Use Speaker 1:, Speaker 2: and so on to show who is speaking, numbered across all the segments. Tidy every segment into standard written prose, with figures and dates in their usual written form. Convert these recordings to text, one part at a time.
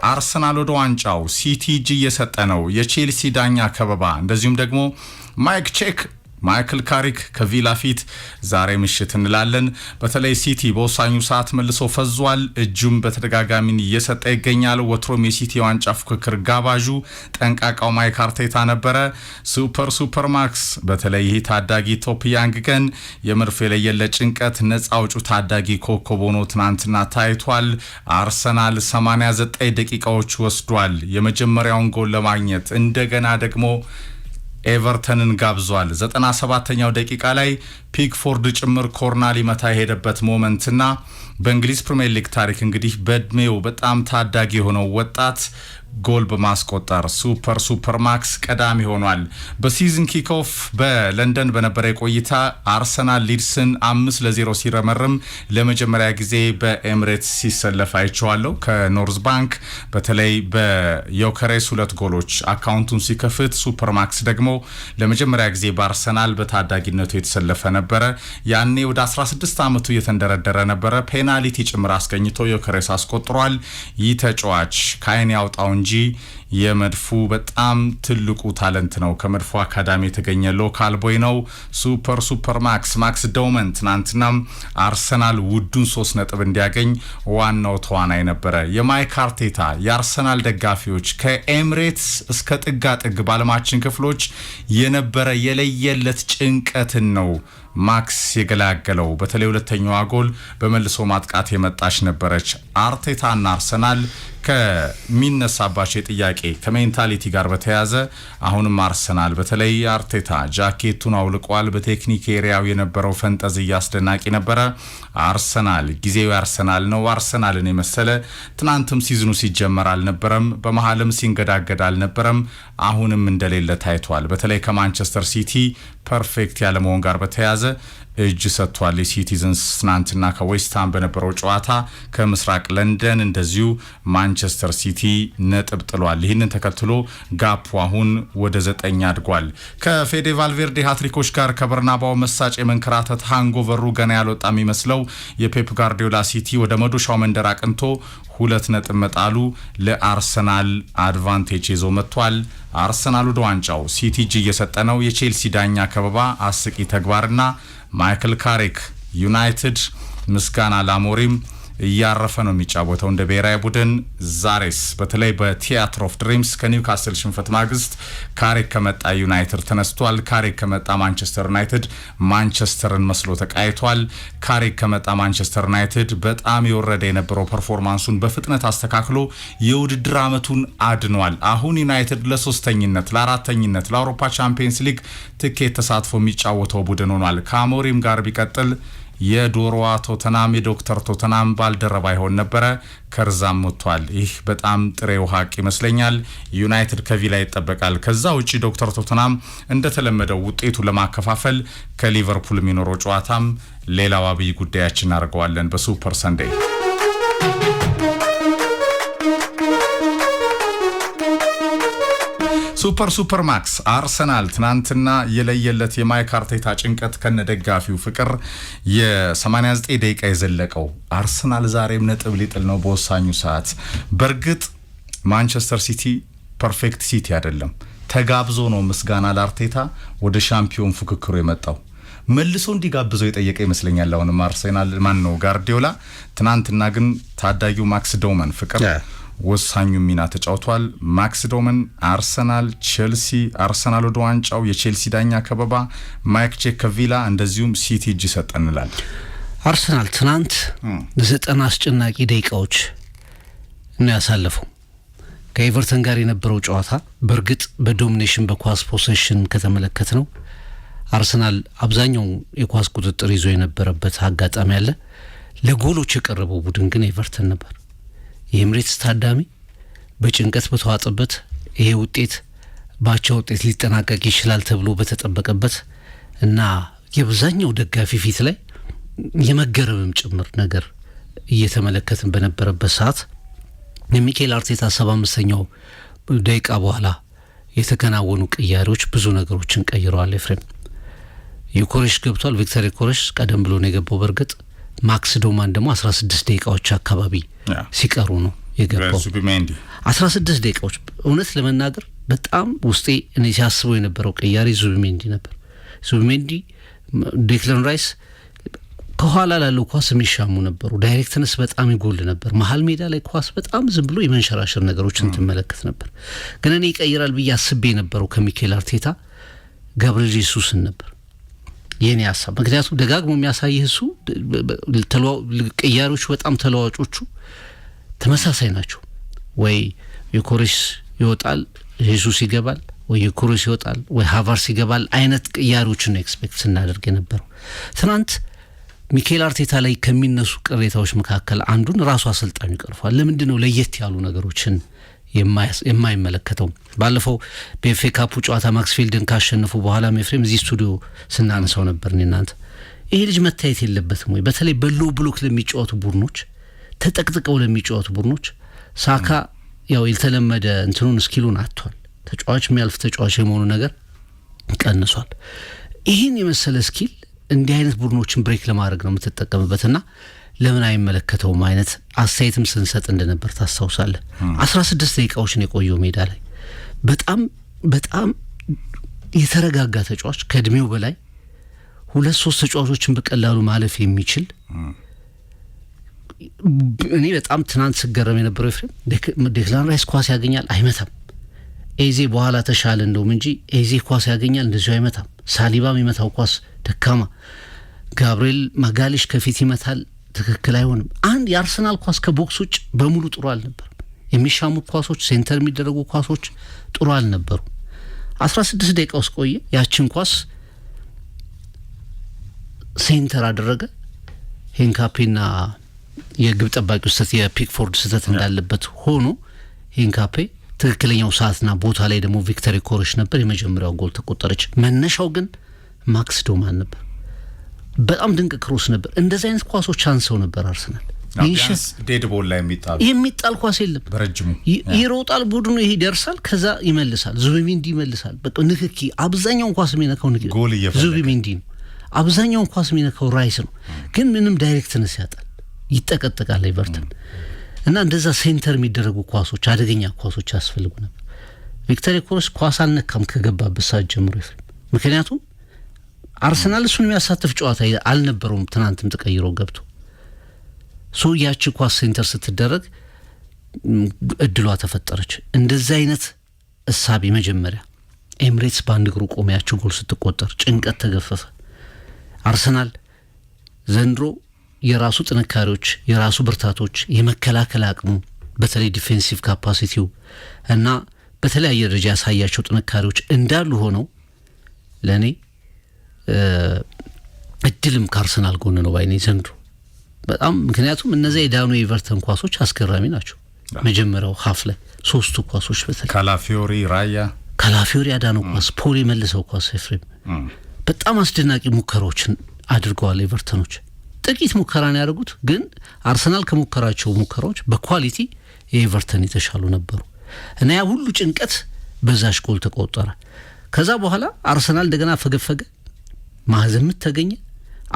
Speaker 1: አርሰናል ወደ ዋንጫው ሲቲ እጅ እየሰጠ ነው። የቼልሲ ዳኛ ከበባ እንደዚሁም ደግሞ ማይክል ካሪክ ከቪላ ፊት ዛሬ ምሽት እንላለን። በተለይ ሲቲ በወሳኙ ሰዓት መልሶ ፈዟል። እጁም በተደጋጋሚ እየሰጠ ይገኛል። ወትሮም የሲቲ ዋንጫ ፉክክር ጋባዡ ጠንቃቃው ማይክ አርቴታ ነበረ። ሱፐር ማክስ በተለይ ይህ ታዳጊ ቶፕ ያንግ ገን የመድፎ የለየለት ጭንቀት ነፃ አውጪ ታዳጊ ኮከብ ሆኖ ትናንትና ታይቷል። አርሰናል 89 ደቂቃዎች ወስዷል የመጀመሪያውን ጎል ለማግኘት። እንደገና ደግሞ ኤቨርተንን ጋብዟል። 97ኛው ደቂቃ ላይ ፒክፎርድ ጭምር ኮርና ሊመታ የሄደበት ሞመንትና በእንግሊዝ ፕሪሚየር ሊግ ታሪክ እንግዲህ በእድሜው በጣም ታዳጊ የሆነው ወጣት ጎል በማስቆጠር ሱፐር ማክስ ቀዳሚ ሆኗል። በሲዝን ኪክኦፍ በለንደን በነበረ ቆይታ አርሰናል ሊድስን 5-0 ሲረመርም ለመጀመሪያ ጊዜ በኤምሬትስ ሲሰለፍ አይቼዋለሁ። ከኖርዝ ባንክ በተለይ በዮከሬስ 2 ጎሎች አካውንቱን ሲከፍት ሱፐር ማክስ ደግሞ ለመጀመሪያ ጊዜ በአርሰናል በታዳጊነቱ የተሰለፈ ነበረ። ያኔ ወደ 16 ዓመቱ እየተንደረደረ ነበረ። ፔናልቲ ጭምር አስገኝቶ ዮከሬስ አስቆጥሯል። ይህ ተጫዋች ካይን ያውጣው እንጂ የመድፉ በጣም ትልቁ ታለንት ነው። ከመድፉ አካዳሚ የተገኘ ሎካል ቦይ ነው። ሱፐር ማክስ ዶውመን ትናንትና አርሰናል ውዱን 3 ነጥብ እንዲያገኝ ዋናው ተዋናይ ነበረ። የማይክ አርቴታ የአርሰናል ደጋፊዎች ከኤምሬትስ እስከ ጥግ ባለማችን ክፍሎች የነበረ የለየለት ጭንቀትን ነው ማክስ የገላገለው። በተለይ ሁለተኛዋ ጎል በመልሶ ማጥቃት የመጣች ነበረች። አርቴታና አርሰናል ከሚነሳባቸው ጥያቄ ከሜንታሊቲ ጋር በተያያዘ አሁንም አርሰናል በተለይ አርቴታ ጃኬቱን አውልቋል። በቴክኒክ ኤሪያው የነበረው ፈንጠዝያ አስደናቂ ነበረ። አርሰናል ጊዜው አርሰናል ነው። አርሰናልን የመሰለ ትናንትም ሲዝኑ ሲጀመር አልነበረም። በመሃልም ሲንገዳገድ አልነበረም። አሁንም እንደሌለ ታይቷል። በተለይ ከማንቸስተር ሲቲ ፐርፌክት ያለ መሆን ጋር በተያያዘ እጅ ሰጥቷል። የሲቲዝንስ ትናንትና ከዌስትሃም በነበረው ጨዋታ ከምስራቅ ለንደን እንደዚሁ ማንቸስተር ሲቲ ነጥብ ጥሏል። ይህንን ተከትሎ ጋፑ አሁን ወደ 9 አድጓል። ከፌዴ ቫልቬርዴ ሃትሪኮች ጋር ከበርናባው መሳጭ የመንከራተት ሃንጎቨሩ ገና ያልወጣ የሚመስለው የፔፕ ጋርዲዮላ ሲቲ ወደ መዶሻው መንደር አቅንቶ 2 ነጥብ መጣሉ ለአርሰናል አድቫንቴጅ ይዞ መጥቷል። አርሰናል ወደ ዋንጫው ሲቲ እጅ እየሰጠ ነው። የቼልሲ ዳኛ ከበባ አስቂ ተግባርና ማይክል ካሪክ ዩናይትድ ምስጋና ላሞሪም እያረፈ ነው የሚጫወተው እንደ ብሔራዊ ቡድን። ዛሬስ በተለይ በቲያትር ኦፍ ድሪምስ ከኒውካስል ሽንፈት ማግስት ካሪክ ከመጣ ዩናይትድ ተነስቷል። ካሪክ ከመጣ ማንቸስተር ዩናይትድ ማንቸስተርን መስሎ ተቃይቷል። ካሪክ ከመጣ ማንቸስተር ዩናይትድ በጣም የወረደ የነበረው ፐርፎርማንሱን በፍጥነት አስተካክሎ የውድድር አመቱን አድኗል። አሁን ዩናይትድ ለሶስተኝነት ለአራተኝነት ለአውሮፓ ቻምፒየንስ ሊግ ትኬት ተሳትፎ የሚጫወተው ቡድን ሆኗል። ከአሞሪም ጋር ቢቀጥል የዶሮዋ ቶተናም የዶክተር ቶተናም ባልደረባ ይሆን ነበረ። ከርዛም ወጥቷል። ይህ በጣም ጥሬው ሀቅ ይመስለኛል። ዩናይትድ ከቪላ ይጠበቃል። ከዛ ውጪ ዶክተር ቶተናም እንደተለመደው ውጤቱ ለማከፋፈል ከሊቨርፑል የሚኖረው ጨዋታም ሌላው አብይ ጉዳያችን እናደርገዋለን በሱፐር ሰንዴይ። ሱፐር ማክስ አርሰናል ትናንትና የለየለት የማይክ አርቴታ ጭንቀት ከነደጋፊው ፍቅር የ89 ደቂቃ የዘለቀው አርሰናል ዛሬም ነጥብ ሊጥል ነው በወሳኙ ሰዓት። በርግጥ ማንቸስተር ሲቲ ፐርፌክት ሲቲ አይደለም። ተጋብዞ ነው ምስጋና ለአርቴታ ወደ ሻምፒዮን ፉክክሩ የመጣው። መልሶ እንዲጋብዘው የጠየቀ ይመስለኛል። አሁንም አርሰናል ጋርዲዮላ ትናንትና ግን ታዳጊው ማክስ ዶውመን ፍቅር ወሳኙ ሚና ተጫውቷል። ማክስ ዶውመን አርሰናል ቼልሲ አርሰናል ወደ ዋንጫው የቼልሲ ዳኛ ከበባ ማይክ ከቪላ እንደዚሁም ሲቲ እጅ ሰጠንላል።
Speaker 2: አርሰናል ትናንት 90 አስጨናቂ ደቂቃዎች ነው ያሳለፈው። ከኤቨርተን ጋር የነበረው ጨዋታ በእርግጥ በዶሚኔሽን በኳስ ፖሴሽን ከተመለከት ነው አርሰናል አብዛኛው የኳስ ቁጥጥር ይዞ የነበረበት አጋጣሚ አለ። ለጎሎች የቀረበው ቡድን ግን ኤቨርተን ነበር። የኤምሬትስ ታዳሚ በጭንቀት በተዋጠበት ይሄ ውጤት ባቻ ውጤት ሊጠናቀቅ ይችላል ተብሎ በተጠበቀበት እና የብዛኛው ደጋፊ ፊት ላይ የመገረምም ጭምር ነገር እየተመለከትን በነበረበት ሰዓት የሚኬል አርቴታ 75ኛው ደቂቃ በኋላ የተከናወኑ ቅያሬዎች ብዙ ነገሮችን ቀይረዋል። ኤፍሬም ዩኮሬሽ ገብቷል። ቪክተር ዩኮሬሽ ቀደም ብሎ ነው የገባው። በርግጥ ማክስ ዶማን ደግሞ 16 ደቂቃዎች አካባቢ ሲቀሩ ነው የገባው። 16 ደቂቃዎች እውነት ለመናገር በጣም ውስጤ እኔ ሲያስበው የነበረው ቀያሪ ዙቢሜንዲ ነበር። ዙቢሜንዲ ዴክላን ራይስ ከኋላ ላለው ኳስ የሚሻሙ ነበሩ። ዳይሬክትነስ በጣም ይጎል ነበር። መሀል ሜዳ ላይ ኳስ በጣም ዝም ብሎ የመንሸራሸር ነገሮችን ትመለከት ነበር። ግን እኔ ይቀይራል ብዬ አስቤ የነበረው ከሚኬል አርቴታ ጋብሪኤል ጄሱስን ነበር የኔ ሀሳብ። ምክንያቱም ደጋግሞ የሚያሳይህ እሱ ቀያሪዎቹ በጣም ተለዋጮቹ ተመሳሳይ ናቸው። ወይ የኮሬስ ይወጣል ጄሱስ ይገባል፣ ወይ የኮሬስ ይወጣል ወይ ሃቫርስ ይገባል አይነት ቀያሪዎችን ነው ኤክስፔክት ስናደርግ የነበረው። ትናንት ሚኬል አርቴታ ላይ ከሚነሱ ቅሬታዎች መካከል አንዱን ራሱ አሰልጣኙ ይቀርፋል። ለምንድነው ለየት ያሉ ነገሮችን የማይመለከተው? ባለፈው በኤፍኤ ካፑ ጨዋታ ማክስፊልድን ካሸነፉ በኋላ ኤፍሬም እዚህ ስቱዲዮ ስናነሳው ነበር እናንተ ይሄ ልጅ መታየት የለበትም ወይ? በተለይ በሎ ብሎክ ለሚጫወቱ ቡድኖች ተጠቅጥቀው ለሚጫወቱ ቡድኖች ሳካ ያው የተለመደ እንትኑን ስኪሉን አጥቷል። ተጫዋች የሚያልፍ ተጫዋች የመሆኑ ነገር ቀንሷል። ይህን የመሰለ ስኪል እንዲህ አይነት ቡድኖችን ብሬክ ለማድረግ ነው የምትጠቀምበትና ለምን አይመለከተውም አይነት አስተያየትም ስንሰጥ እንደነበር ታስታውሳለህ። 16 ደቂቃዎችን የቆየው ሜዳ ላይ በጣም የተረጋጋ ተጫዋች ከእድሜው በላይ 2-3 ተጫዋቾችን በቀላሉ ማለፍ የሚችል እኔ በጣም ትናንት ስገረም የነበረው ኤፍሬም ዴክላን ራይስ ኳስ ያገኛል አይመታም። ኤዜ በኋላ ተሻለ እንደውም እንጂ ኤዜ ኳስ ያገኛል እንደዚሁ አይመታም። ሳሊባም የመታው ኳስ ደካማ፣ ጋብሪኤል ማጋሊሽ ከፊት ይመታል ትክክል አይሆንም። አንድ የአርሰናል ኳስ ከቦክስ ውጭ በሙሉ ጥሩ አልነበረም። የሚሻሙት ኳሶች ሴንተር የሚደረጉ ኳሶች ጥሩ አልነበሩ። 16 ደቂቃ ውስጥ ቆየ። ያችን ኳስ ሴንተር አደረገ። ሄንካፔና የግብ ጠባቂው ስህተት የፒክፎርድ ስህተት እንዳለበት ሆኖ ሄንካፔ ትክክለኛው ሰዓትና ቦታ ላይ ደግሞ ቪክተር ኮሬሽ ነበር የመጀመሪያው ጎል ተቆጠረች። መነሻው ግን ማክስ ዶማን ነበር። በጣም ድንቅ ክሮስ ነበር። እንደዚህ አይነት ኳሶች አንሰው ነበር አርሰናል።
Speaker 1: ቢያንስ ዴድ ቦል ላይ
Speaker 2: የሚጣል ኳስ የለም።
Speaker 1: በረጅሙ
Speaker 2: ይሮጣል ቡድኑ፣ ይሄ ይደርሳል፣ ከዛ ይመልሳል። ዙቢሜንዲ ይመልሳል። በቃ ንክኪ አብዛኛውን ኳስ የሚነካው ዙቢሜንዲ ነው። አብዛኛውን ኳስ የሚነካው ራይስ ነው። ግን ምንም ዳይሬክትነስ ያጣል፣ ይጠቀጠቃል ኤቨርተን እና እንደዛ ሴንተር የሚደረጉ ኳሶች አደገኛ ኳሶች ያስፈልጉ ነበር። ቪክተር ኮሬሽ ኳስ አልነካም ከገባበት ሰዓት ጀምሮ ይፍል። ምክንያቱም አርሰናል እሱን የሚያሳትፍ ጨዋታ አልነበረውም። ትናንትም ተቀይሮ ገብቶ ያቺ ኳስ ሴንተር ስትደረግ እድሏ ተፈጠረች። እንደዚህ አይነት እሳቤ መጀመሪያ ኤምሬትስ በአንድ እግሩ ቆመ። ያቺ ጎል ስትቆጠር ጭንቀት ተገፈፈ። አርሰናል ዘንድሮ የራሱ ጥንካሬዎች የራሱ ብርታቶች የመከላከል አቅሙ በተለይ ዲፌንሲቭ ካፓሲቲው እና በተለያየ ደረጃ ያሳያቸው ጥንካሬዎች እንዳሉ ሆነው ለኔ እድልም ከአርሰናል ጎን ነው ባይኔ ዘንድሮ በጣም። ምክንያቱም እነዚያ የዳኑ ኤቨርተን ኳሶች አስገራሚ ናቸው። መጀመሪያው ሀፍ ላይ 3 ኳሶች በተለይ ካላፊዮሪ ያዳነው ኳስ፣ ፖል የመለሰው ኳስ ኤፍሬም በጣም አስደናቂ ሙከራዎችን አድርገዋል ኤቨርተኖች። ጥቂት ሙከራን ያደርጉት ግን አርሰናል ከሙከራቸው ሙከራዎች በኳሊቲ የኤቨርተን የተሻሉ ነበሩ እና ያ ሁሉ ጭንቀት በዛሽ ጎል ተቆጠረ። ከዛ በኋላ አርሰናል እንደገና ፈገፈገ፣ ማህዘን ተገኘ።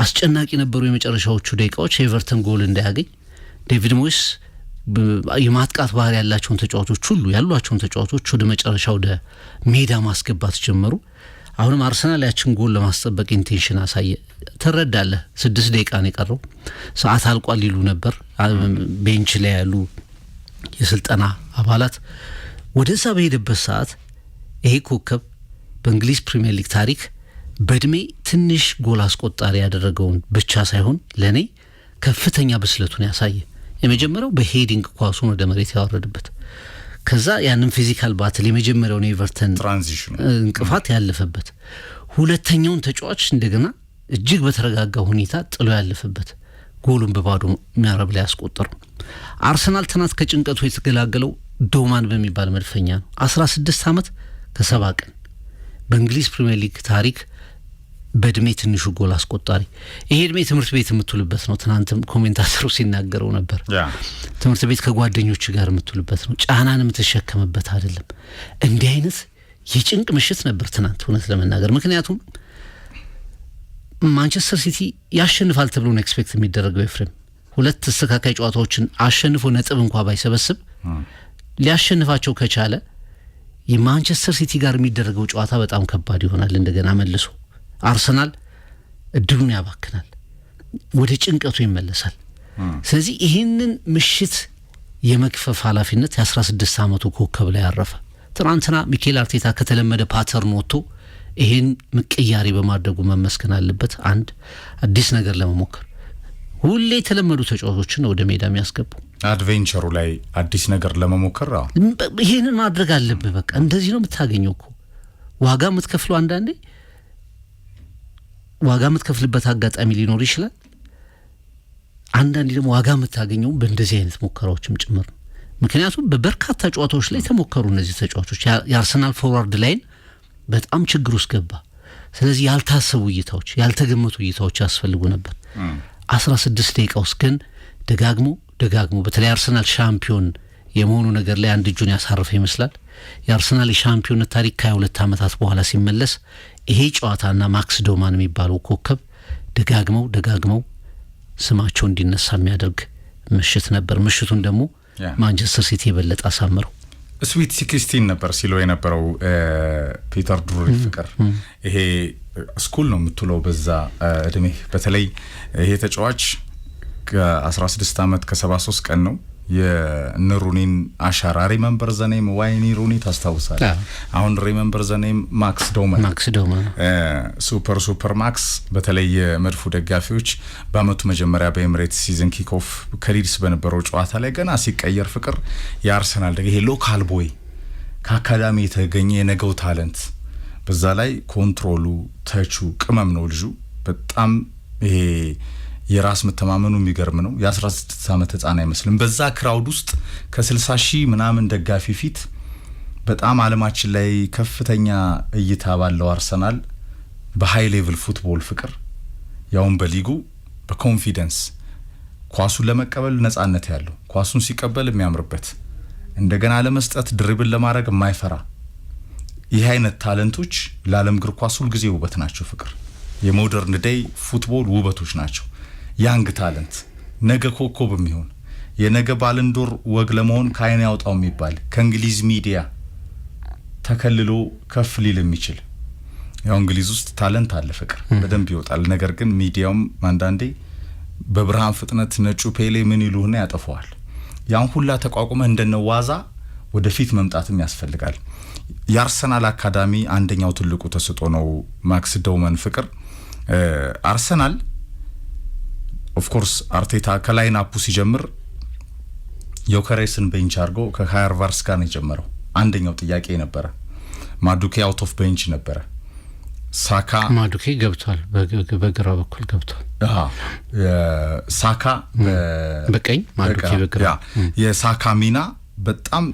Speaker 2: አስጨናቂ ነበሩ የመጨረሻዎቹ ደቂቃዎች ኤቨርተን ጎል እንዳያገኝ። ዴቪድ ሞይስ የማጥቃት ባህሪ ያላቸውን ተጫዋቾች ሁሉ ያሏቸውን ተጫዋቾች ወደ መጨረሻ ወደ ሜዳ ማስገባት ጀመሩ። አሁንም አርሰናል ያችን ጎል ለማስጠበቅ ኢንቴንሽን አሳየ። ተረዳለህ 6 ደቂቃ ነው የቀረው፣ ሰዓት አልቋል ይሉ ነበር ቤንች ላይ ያሉ የስልጠና አባላት። ወደዛ በሄደበት ሰዓት ይሄ ኮከብ በእንግሊዝ ፕሪሚየር ሊግ ታሪክ በእድሜ ትንሽ ጎል አስቆጣሪ ያደረገውን ብቻ ሳይሆን ለኔ ከፍተኛ ብስለቱን ያሳየ። የመጀመሪያው በሄዲንግ ኳሱን ወደ መሬት ያወረደበት፣ ከዛ ያንን ፊዚካል ባትል የመጀመሪያውን ኤቨርተን
Speaker 1: ትራንዚሽን
Speaker 2: እንቅፋት ያለፈበት፣ ሁለተኛውን ተጫዋች እንደገና እጅግ በተረጋጋ ሁኔታ ጥሎ ያለፈበት፣ ጎሉን በባዶ መረብ ላይ ያስቆጠረው። አርሰናል ትናንት ከጭንቀቱ የተገላገለው ዶማን በሚባል መድፈኛ ነው። 16 ዓመት ከ7 ቀን በእንግሊዝ ፕሪሚየር ሊግ ታሪክ በእድሜ ትንሹ ጎል አስቆጣሪ። ይሄ እድሜ ትምህርት ቤት የምትውልበት ነው። ትናንትም ኮሜንታተሩ ሲናገረው ነበር። ትምህርት ቤት ከጓደኞች ጋር የምትውልበት ነው፣ ጫናን የምትሸከምበት አይደለም። እንዲህ አይነት የጭንቅ ምሽት ነበር ትናንት እውነት ለመናገር። ምክንያቱም ማንቸስተር ሲቲ ያሸንፋል ተብሎ ነው ኤክስፔክት የሚደረገው ኤፍሬም። 2 ተስተካካይ ጨዋታዎችን አሸንፎ ነጥብ እንኳን ባይሰበስብ ሊያሸንፋቸው ከቻለ የማንቸስተር ሲቲ ጋር የሚደረገው ጨዋታ በጣም ከባድ ይሆናል። እንደገና መልሶ አርሰናል እድሉን ያባክናል፣ ወደ ጭንቀቱ ይመለሳል። ስለዚህ ይህንን ምሽት የመክፈፍ ኃላፊነት የ16 ዓመቱ ኮከብ ላይ ያረፈ። ትናንትና ሚኬል አርቴታ ከተለመደ ፓተርን ወጥቶ ይሄን ምቅያሪ በማድረጉ መመስገን አለበት። አንድ አዲስ ነገር ለመሞከር ሁሌ የተለመዱ ተጫዋቾችን ወደ ሜዳ የሚያስገቡ
Speaker 1: አድቬንቸሩ ላይ አዲስ ነገር ለመሞከር
Speaker 2: ይሄንን ማድረግ አለብህ። በቃ እንደዚህ ነው የምታገኘው እኮ ዋጋ የምትከፍለው። አንዳንዴ ዋጋ የምትከፍልበት አጋጣሚ ሊኖር ይችላል። አንዳንዴ ደግሞ ዋጋ የምታገኘው በእንደዚህ አይነት ሙከራዎችም ጭምር ነው። ምክንያቱም በበርካታ ጨዋታዎች ላይ ተሞከሩ እነዚህ ተጫዋቾች። የአርሰናል ፎርዋርድ ላይን በጣም ችግር ውስጥ ገባ። ስለዚህ ያልታሰቡ እይታዎች፣ ያልተገመቱ እይታዎች ያስፈልጉ ነበር። 16 ደቂቃ ውስጥ ግን ደጋግሞ በተለይ አርሰናል ሻምፒዮን የመሆኑ ነገር ላይ አንድ እጁን ያሳረፈ ይመስላል። የአርሰናል የሻምፒዮንነት ታሪክ ከ22 ዓመታት በኋላ ሲመለስ ይሄ ጨዋታና ማክስ ዶማን የሚባለው ኮከብ ደጋግመው ስማቸው እንዲነሳ የሚያደርግ ምሽት ነበር። ምሽቱን ደግሞ ማንቸስተር ሲቲ የበለጠ አሳምረው
Speaker 1: ስዊት 16 ነበር ሲለው የነበረው ፒተር ድሩሪ ፍቅር። ይሄ ስኩል ነው የምትለው በዛ እድሜ። በተለይ ይሄ ተጫዋች ከ16 ዓመት ከ73 ቀን ነው የሩኒን አሻራ ሪሜምበር ዘ ኔም ዋይኒ ሩኒ ታስታውሳል። አሁን ሪሜምበር ዘ ኔም ማክስ ዶማን ሱፐር ማክስ። በተለይ የመድፉ ደጋፊዎች በአመቱ መጀመሪያ በኤምሬትስ ሲዝን ኪክ ኦፍ ከሊድስ በነበረው ጨዋታ ላይ ገና ሲቀየር ፍቅር የአርሰናል ይሄ ሎካል ቦይ ከአካዳሚ የተገኘ የነገው ታለንት፣ በዛ ላይ ኮንትሮሉ ተቹ ቅመም ነው ልጁ። በጣም ይሄ የራስ መተማመኑ የሚገርም ነው። የ16 ዓመት ህፃን አይመስልም። በዛ ክራውድ ውስጥ ከ60 ሺህ ምናምን ደጋፊ ፊት በጣም ዓለማችን ላይ ከፍተኛ እይታ ባለው አርሰናል በሃይ ሌቭል ፉትቦል ፍቅር ያውን በሊጉ በኮንፊደንስ ኳሱን ለመቀበል ነጻነት ያለው ኳሱን ሲቀበል የሚያምርበት እንደገና ለመስጠት ድሪብል ለማድረግ የማይፈራ ይህ አይነት ታለንቶች ለዓለም እግር ኳስ ሁሉ ጊዜ ውበት ናቸው ፍቅር። የሞደርን ዴይ ፉትቦል ውበቶች ናቸው። ያንግ ታለንት ነገ ኮከብ የሚሆን የነገ ባለንዶር ወግ ለመሆን ካይን ያውጣው የሚባል ከእንግሊዝ ሚዲያ ተከልሎ ከፍ ሊል የሚችል ያው እንግሊዝ ውስጥ ታለንት አለ ፍቅር በደንብ ይወጣል። ነገር ግን ሚዲያውም አንዳንዴ በብርሃን ፍጥነት ነጩ ፔሌ ምን ይሉህና ያጠፋዋል። ያን ሁላ ተቋቁመ እንደነዋዛ ወደፊት መምጣትም ያስፈልጋል። የአርሰናል አካዳሚ አንደኛው ትልቁ ተስጦ ነው ማክስ ዶማን ፍቅር። አርሰናል ኦፍ ኮርስ አርቴታ ከላይን አፑ ሲጀምር ዮከሬስን ቤንች አርጎ ከሃርቫርስ ጋር ነው የጀመረው። አንደኛው ጥያቄ ነበረ። ማዱኬ አውት ኦፍ ቤንች ነበረ። ሳካ
Speaker 2: ማዱኬ ገብቷል፣ በግራ በኩል ገብቷል።
Speaker 1: ሳካ
Speaker 2: በቀኝ ማዱኬ በግራ።
Speaker 1: የሳካ ሚና በጣም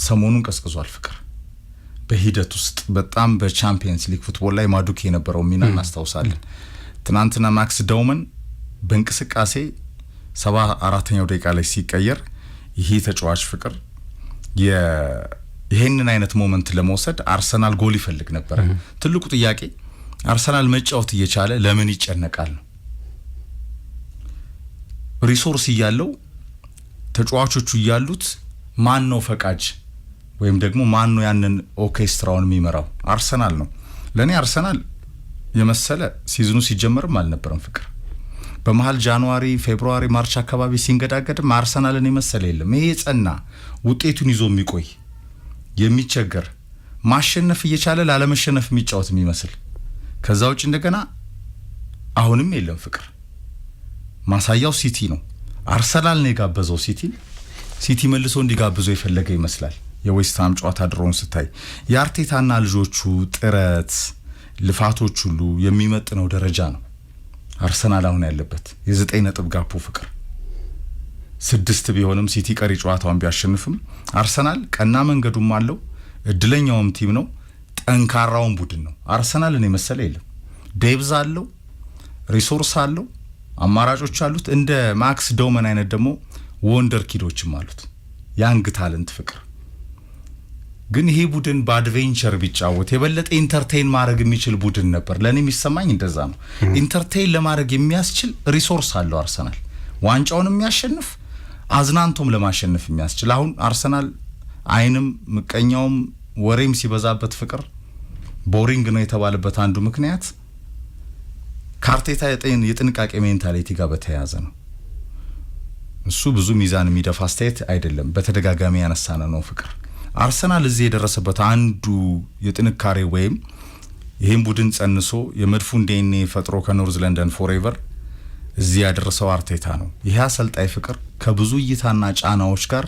Speaker 1: ሰሞኑን ቀስቅዟል ፍቅር። በሂደት ውስጥ በጣም በቻምፒየንስ ሊግ ፉትቦል ላይ ማዱኬ የነበረው ሚና እናስታውሳለን። ትናንትና ማክስ ዶማን በእንቅስቃሴ 74ኛው ደቂቃ ላይ ሲቀየር ይሄ ተጫዋች ፍቅር ይሄንን አይነት ሞመንት ለመውሰድ አርሰናል ጎል ይፈልግ ነበር። ትልቁ ጥያቄ አርሰናል መጫወት እየቻለ ለምን ይጨነቃል ነው። ሪሶርስ እያለው ተጫዋቾቹ እያሉት ማን ነው ፈቃጅ ወይም ደግሞ ማን ነው ያንን ኦርኬስትራውን የሚመራው? አርሰናል ነው። ለኔ አርሰናል የመሰለ ሲዝኑ ሲጀመርም አልነበረም ፍቅር። በመሃል ጃንዋሪ፣ ፌብሩዋሪ፣ ማርች አካባቢ ሲንገዳገድም አርሰናልን የመሰለ የለም። ይሄ ጸና ውጤቱን ይዞ የሚቆይ የሚቸገር ማሸነፍ እየቻለ ላለመሸነፍ የሚጫወት የሚመስል ከዛ ውጭ እንደገና አሁንም የለም ፍቅር። ማሳያው ሲቲ ነው። አርሰናል ነው የጋበዘው ሲቲ መልሶ እንዲጋብዘው የፈለገ ይመስላል። የዌስትሃም ጨዋታ ድሮን ስታይ የአርቴታና ልጆቹ ጥረት ልፋቶች ሁሉ የሚመጥነው ደረጃ ነው አርሰናል አሁን ያለበት። የ9 ነጥብ ጋፑ ፍቅር 6 ቢሆንም ሲቲ ቀሪ ጨዋታውን ቢያሸንፍም አርሰናል ቀና መንገዱም አለው፣ እድለኛውም ቲም ነው፣ ጠንካራውም ቡድን ነው። አርሰናልን የመሰለ የለም። ዴብዝ አለው፣ ሪሶርስ አለው፣ አማራጮች አሉት። እንደ ማክስ ዶማን አይነት ደግሞ ወንደር ኪዶችም አሉት። ያንግ ታለንት ፍቅር። ግን ይሄ ቡድን በአድቬንቸር ቢጫወት የበለጠ ኢንተርቴይን ማድረግ የሚችል ቡድን ነበር። ለኔ የሚሰማኝ እንደዛ ነው። ኢንተርቴይን ለማድረግ የሚያስችል ሪሶርስ አለው አርሰናል። ዋንጫውን የሚያሸንፍ አዝናንቶም ለማሸነፍ የሚያስችል። አሁን አርሰናል አይንም ምቀኛውም ወሬም ሲበዛበት ፍቅር ቦሪንግ ነው የተባለበት አንዱ ምክንያት ካርቴታ የጥንቃቄ ሜንታሊቲ ጋር በተያያዘ ነው። እሱ ብዙ ሚዛን የሚደፋ አስተያየት አይደለም፣ በተደጋጋሚ ያነሳነ ነው ፍቅር። አርሰናል እዚህ የደረሰበት አንዱ የጥንካሬ ወይም ይሄን ቡድን ጸንሶ የመድፉን ዲኤንኤ ፈጥሮ ከኖርዝ ለንደን ፎሬቨር እዚህ ያደረሰው አርቴታ ነው። ይሄ አሰልጣኝ ፍቅር ከብዙ እይታና ጫናዎች ጋር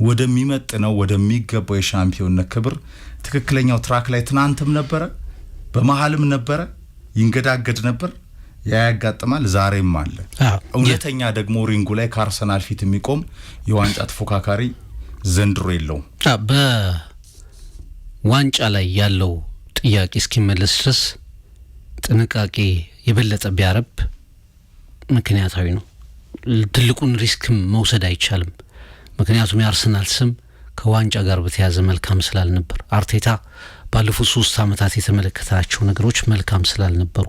Speaker 1: ወደሚመጥነው ወደሚገባው የሻምፒዮንነት ክብር ትክክለኛው ትራክ ላይ ትናንትም ነበረ፣ በመሃልም ነበረ፣ ይንገዳገድ ነበር፣ ያጋጥማል፣ ዛሬም አለ። እውነተኛ ደግሞ ሪንጉ ላይ ከአርሰናል ፊት የሚቆም የዋንጫ ተፎካካሪ ዘንድሮ የለውም።
Speaker 2: በዋንጫ ላይ ያለው ጥያቄ እስኪመለስ ድረስ ጥንቃቄ የበለጠ ቢያረብ ምክንያታዊ ነው። ትልቁን ሪስክም መውሰድ አይቻልም። ምክንያቱም የአርሰናል ስም ከዋንጫ ጋር በተያያዘ መልካም ስላልነበር አርቴታ ባለፉት 3 ዓመታት የተመለከታቸው ነገሮች መልካም ስላልነበሩ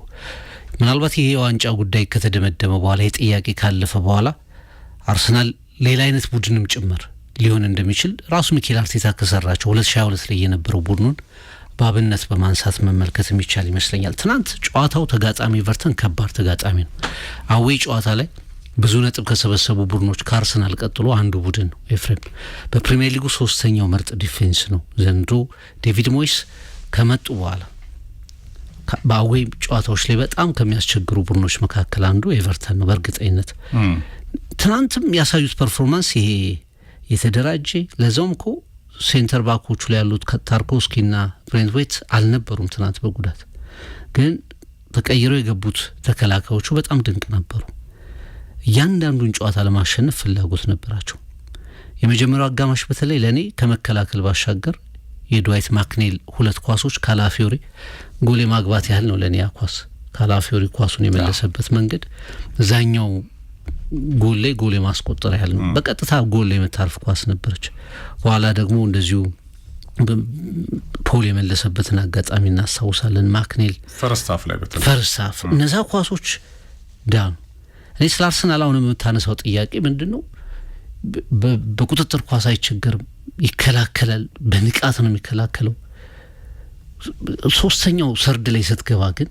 Speaker 2: ምናልባት ይሄ የዋንጫ ጉዳይ ከተደመደመ በኋላ የጥያቄ ካለፈ በኋላ አርሰናል ሌላ አይነት ቡድንም ጭምር ሊሆን እንደሚችል ራሱ ሚኬል አርቴታ ከሰራቸው 2022 ላይ የነበረው ቡድኑን ባብነት በማንሳት መመልከት የሚቻል ይመስለኛል። ትናንት ጨዋታው ተጋጣሚ ኤቨርተን ከባድ ተጋጣሚ ነው። አዌይ ጨዋታ ላይ ብዙ ነጥብ ከሰበሰቡ ቡድኖች ከአርሰናል ቀጥሎ አንዱ ቡድን ነው ኤፍሬም። በፕሪሚየር ሊጉ 3ኛው ምርጥ ዲፌንስ ነው ዘንድሮ ዴቪድ ሞይስ ከመጡ በኋላ በአዌይ ጨዋታዎች ላይ በጣም ከሚያስቸግሩ ቡድኖች መካከል አንዱ ኤቨርተን ነው በእርግጠኝነት። ትናንትም ያሳዩት ፐርፎርማንስ ይሄ የተደራጀ ለዛውም እኮ ሴንተር ባኮቹ ላይ ያሉት ታርኮስኪና ብሬንትዌት አልነበሩም ትናንት በጉዳት ግን ተቀይረው የገቡት ተከላካዮቹ በጣም ድንቅ ነበሩ። እያንዳንዱን ጨዋታ ለማሸነፍ ፍላጎት ነበራቸው። የመጀመሪያው አጋማሽ በተለይ ለኔ ከመከላከል ባሻገር የድዋይት ማክኔል 2 ኳሶች ካላፊዮሪ ጎል ማግባት ያህል ነው ለኔ። ያ ኳስ ካላፊዮሪ ኳሱን የመለሰበት መንገድ እዛኛው ጎል ላይ ጎል ማስቆጠር ያህል ነው። በቀጥታ ጎል ላይ የምታርፍ ኳስ ነበረች። በኋላ ደግሞ እንደዚሁ ፖል የመለሰበትን አጋጣሚ እናስታውሳለን። ማክኔል
Speaker 1: ፈርስት ሃፍ ላይ በተለይ
Speaker 2: ፈርስት ሃፍ እነዛ ኳሶች ዳኑ። እኔ ስለ አርሰናል አሁን የምታነሳው ጥያቄ ምንድነው? በቁጥጥር ኳስ አይቸገርም፣ ይከላከላል፣ በንቃት ነው የሚከላከለው። 3ኛው ሰርድ ላይ ስትገባ ግን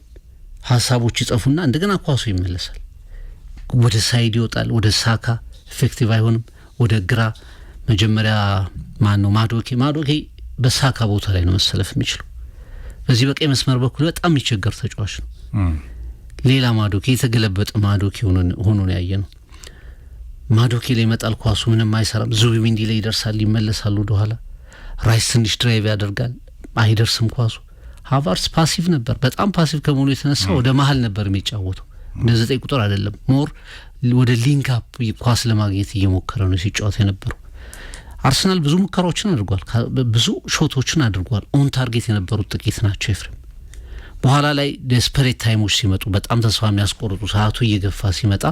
Speaker 2: ሀሳቦች ይጠፉና እንደገና ኳሱ ይመለሳል። ወደ ሳይድ ይወጣል፣ ወደ ሳካ ኢፌክቲቭ አይሆንም፣ ወደ ግራ መጀመሪያ ማነው ማዶኬ በሳካ ቦታ ላይ ነው መሰለፍ የሚችለው። በዚህ በቀይ መስመር በኩል በጣም የሚቸገር ተጫዋች ነው። ሌላ ማዶኬ የተገለበጠ ማዶኬ ሆኖ ነው ያየነው። ማዶኬ ላይ መጣል ኳሱ ምንም አይሰራም። ዙቢሜንዲ ላይ ይደርሳል፣ ይመለሳል ወደ ኋላ። ራይስ ትንሽ ድራይቭ ያደርጋል፣ አይደርስም ኳሱ። ሃቫርትስ ፓሲቭ ነበር። በጣም ፓሲቭ ከመሆኑ የተነሳ ወደ መሀል ነበር የሚጫወተው። እንደ 9 ቁጥር አይደለም፣ ሞር ወደ ሊንክ አፕ ኳስ ለማግኘት እየሞከረ ነው ሲጫወት የነበረው። አርሰናል ብዙ ሙከራዎችን አድርጓል፣ ብዙ ሾቶችን አድርጓል። ኦን ታርጌት የነበሩት ጥቂት ናቸው ኤፍሬም። በኋላ ላይ ዴስፐሬት ታይሞች ሲመጡ በጣም ተስፋ የሚያስቆርጡ ሰዓቱ እየገፋ ሲመጣ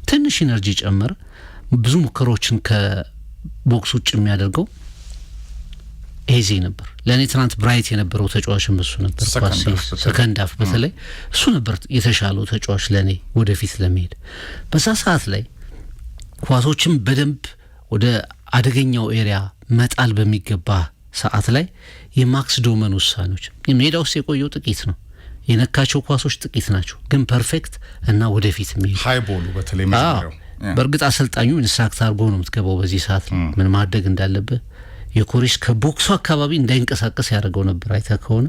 Speaker 2: ትንሽ ኢነርጂ ጨመረ። ብዙ ሙከራዎችን ከቦክስ ውጭ የሚያደርገው ኤዜ ነበር። ለእኔ ትናንት ብራይት የነበረው ተጫዋችም እሱ ነበር። ሰከንድ ሃፍ በተለይ እሱ ነበር የተሻለው ተጫዋች ለእኔ ወደፊት ለመሄድ። በዛ ሰዓት ላይ ኳሶችም በደንብ ወደ አደገኛው ኤሪያ መጣል በሚገባ ሰዓት ላይ የማክስ ዶመን ውሳኔዎች ሜዳ ውስጥ የቆየው ጥቂት ነው፣ የነካቸው ኳሶች ጥቂት ናቸው፣ ግን ፐርፌክት እና ወደፊት የሚሄድ ሃይ ቦሉ በተለይ መጀመሪያው በእርግጥ አሰልጣኙ ኢንስትራክት አድርጎ ነው የምትገባው በዚህ ሰዓት ምን ማድረግ እንዳለበት። የኮሪስ ከቦክሱ አካባቢ እንዳይንቀሳቀስ ያደርገው ነበር። አይተህ ከሆነ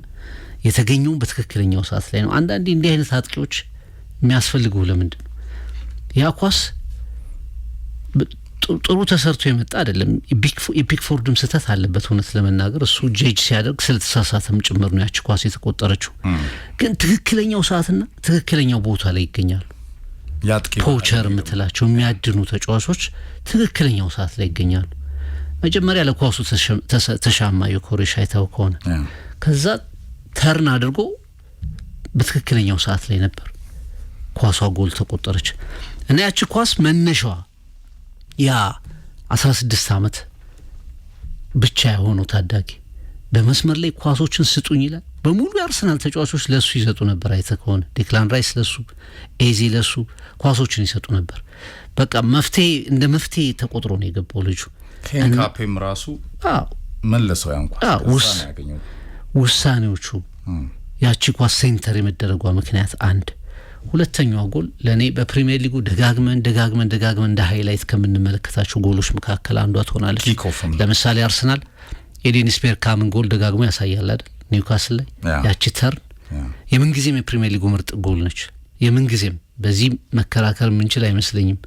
Speaker 2: የተገኘው በትክክለኛው ሰዓት ላይ ነው። አንዳንዴ እንዲህ አይነት አጥቂዎች የሚያስፈልጉ ለምንድን ነው? ያ ኳስ ጥሩ ተሰርቶ የመጣ አይደለም። የፒክፎርድም ስህተት አለበት እውነት ለመናገር እሱ ጄጅ ሲያደርግ ስለተሳሳተም ጭምር ነው ያቺ ኳስ የተቆጠረችው። ግን ትክክለኛው ሰዓትና ትክክለኛው ቦታ ላይ ይገኛሉ። ፖቸር የምትላቸው የሚያድኑ ተጫዋቾች ትክክለኛው ሰዓት ላይ ይገኛሉ። መጀመሪያ ለኳሱ ተሻማ የኮሬሽ አይተው ከሆነ ከዛ ተርን አድርጎ በትክክለኛው ሰዓት ላይ ነበር ኳሷ ጎል ተቆጠረች። እና ያቺ ኳስ መነሻዋ ያ 16 ዓመት ብቻ የሆነው ታዳጊ በመስመር ላይ ኳሶችን ስጡኝ ይላል። በሙሉ የአርሰናል ተጫዋቾች ለሱ ይሰጡ ነበር። አይተህ ከሆነ ዴክላን ራይስ ለሱ፣ ኤዚ ለሱ ኳሶችን ይሰጡ ነበር። በቃ መፍትሄ እንደ መፍትሄ ተቆጥሮ ነው የገባው ልጁ።
Speaker 1: ኬንካፔም ራሱ መለሰው ያንኳስ ያገኘው
Speaker 2: ውሳኔዎቹ ያቺ ኳስ ሴንተር የመደረጓ ምክንያት አንድ ሁለተኛው ጎል ለኔ በፕሪሚየር ሊጉ ደጋግመን እንደ ሃይላይት ከምንመለከታቸው ጎሎች መካከል አንዷ ትሆናለች። ለምሳሌ አርሰናል የዴኒስ ቤርካምን ጎል ደጋግሞ ያሳያል አይደል? ኒውካስል ላይ ያቺ ተርን የምንጊዜም የፕሪሚየር ሊጉ ምርጥ ጎል ነች። የምንጊዜም በዚህ መከራከር ምንችል አይመስለኝም።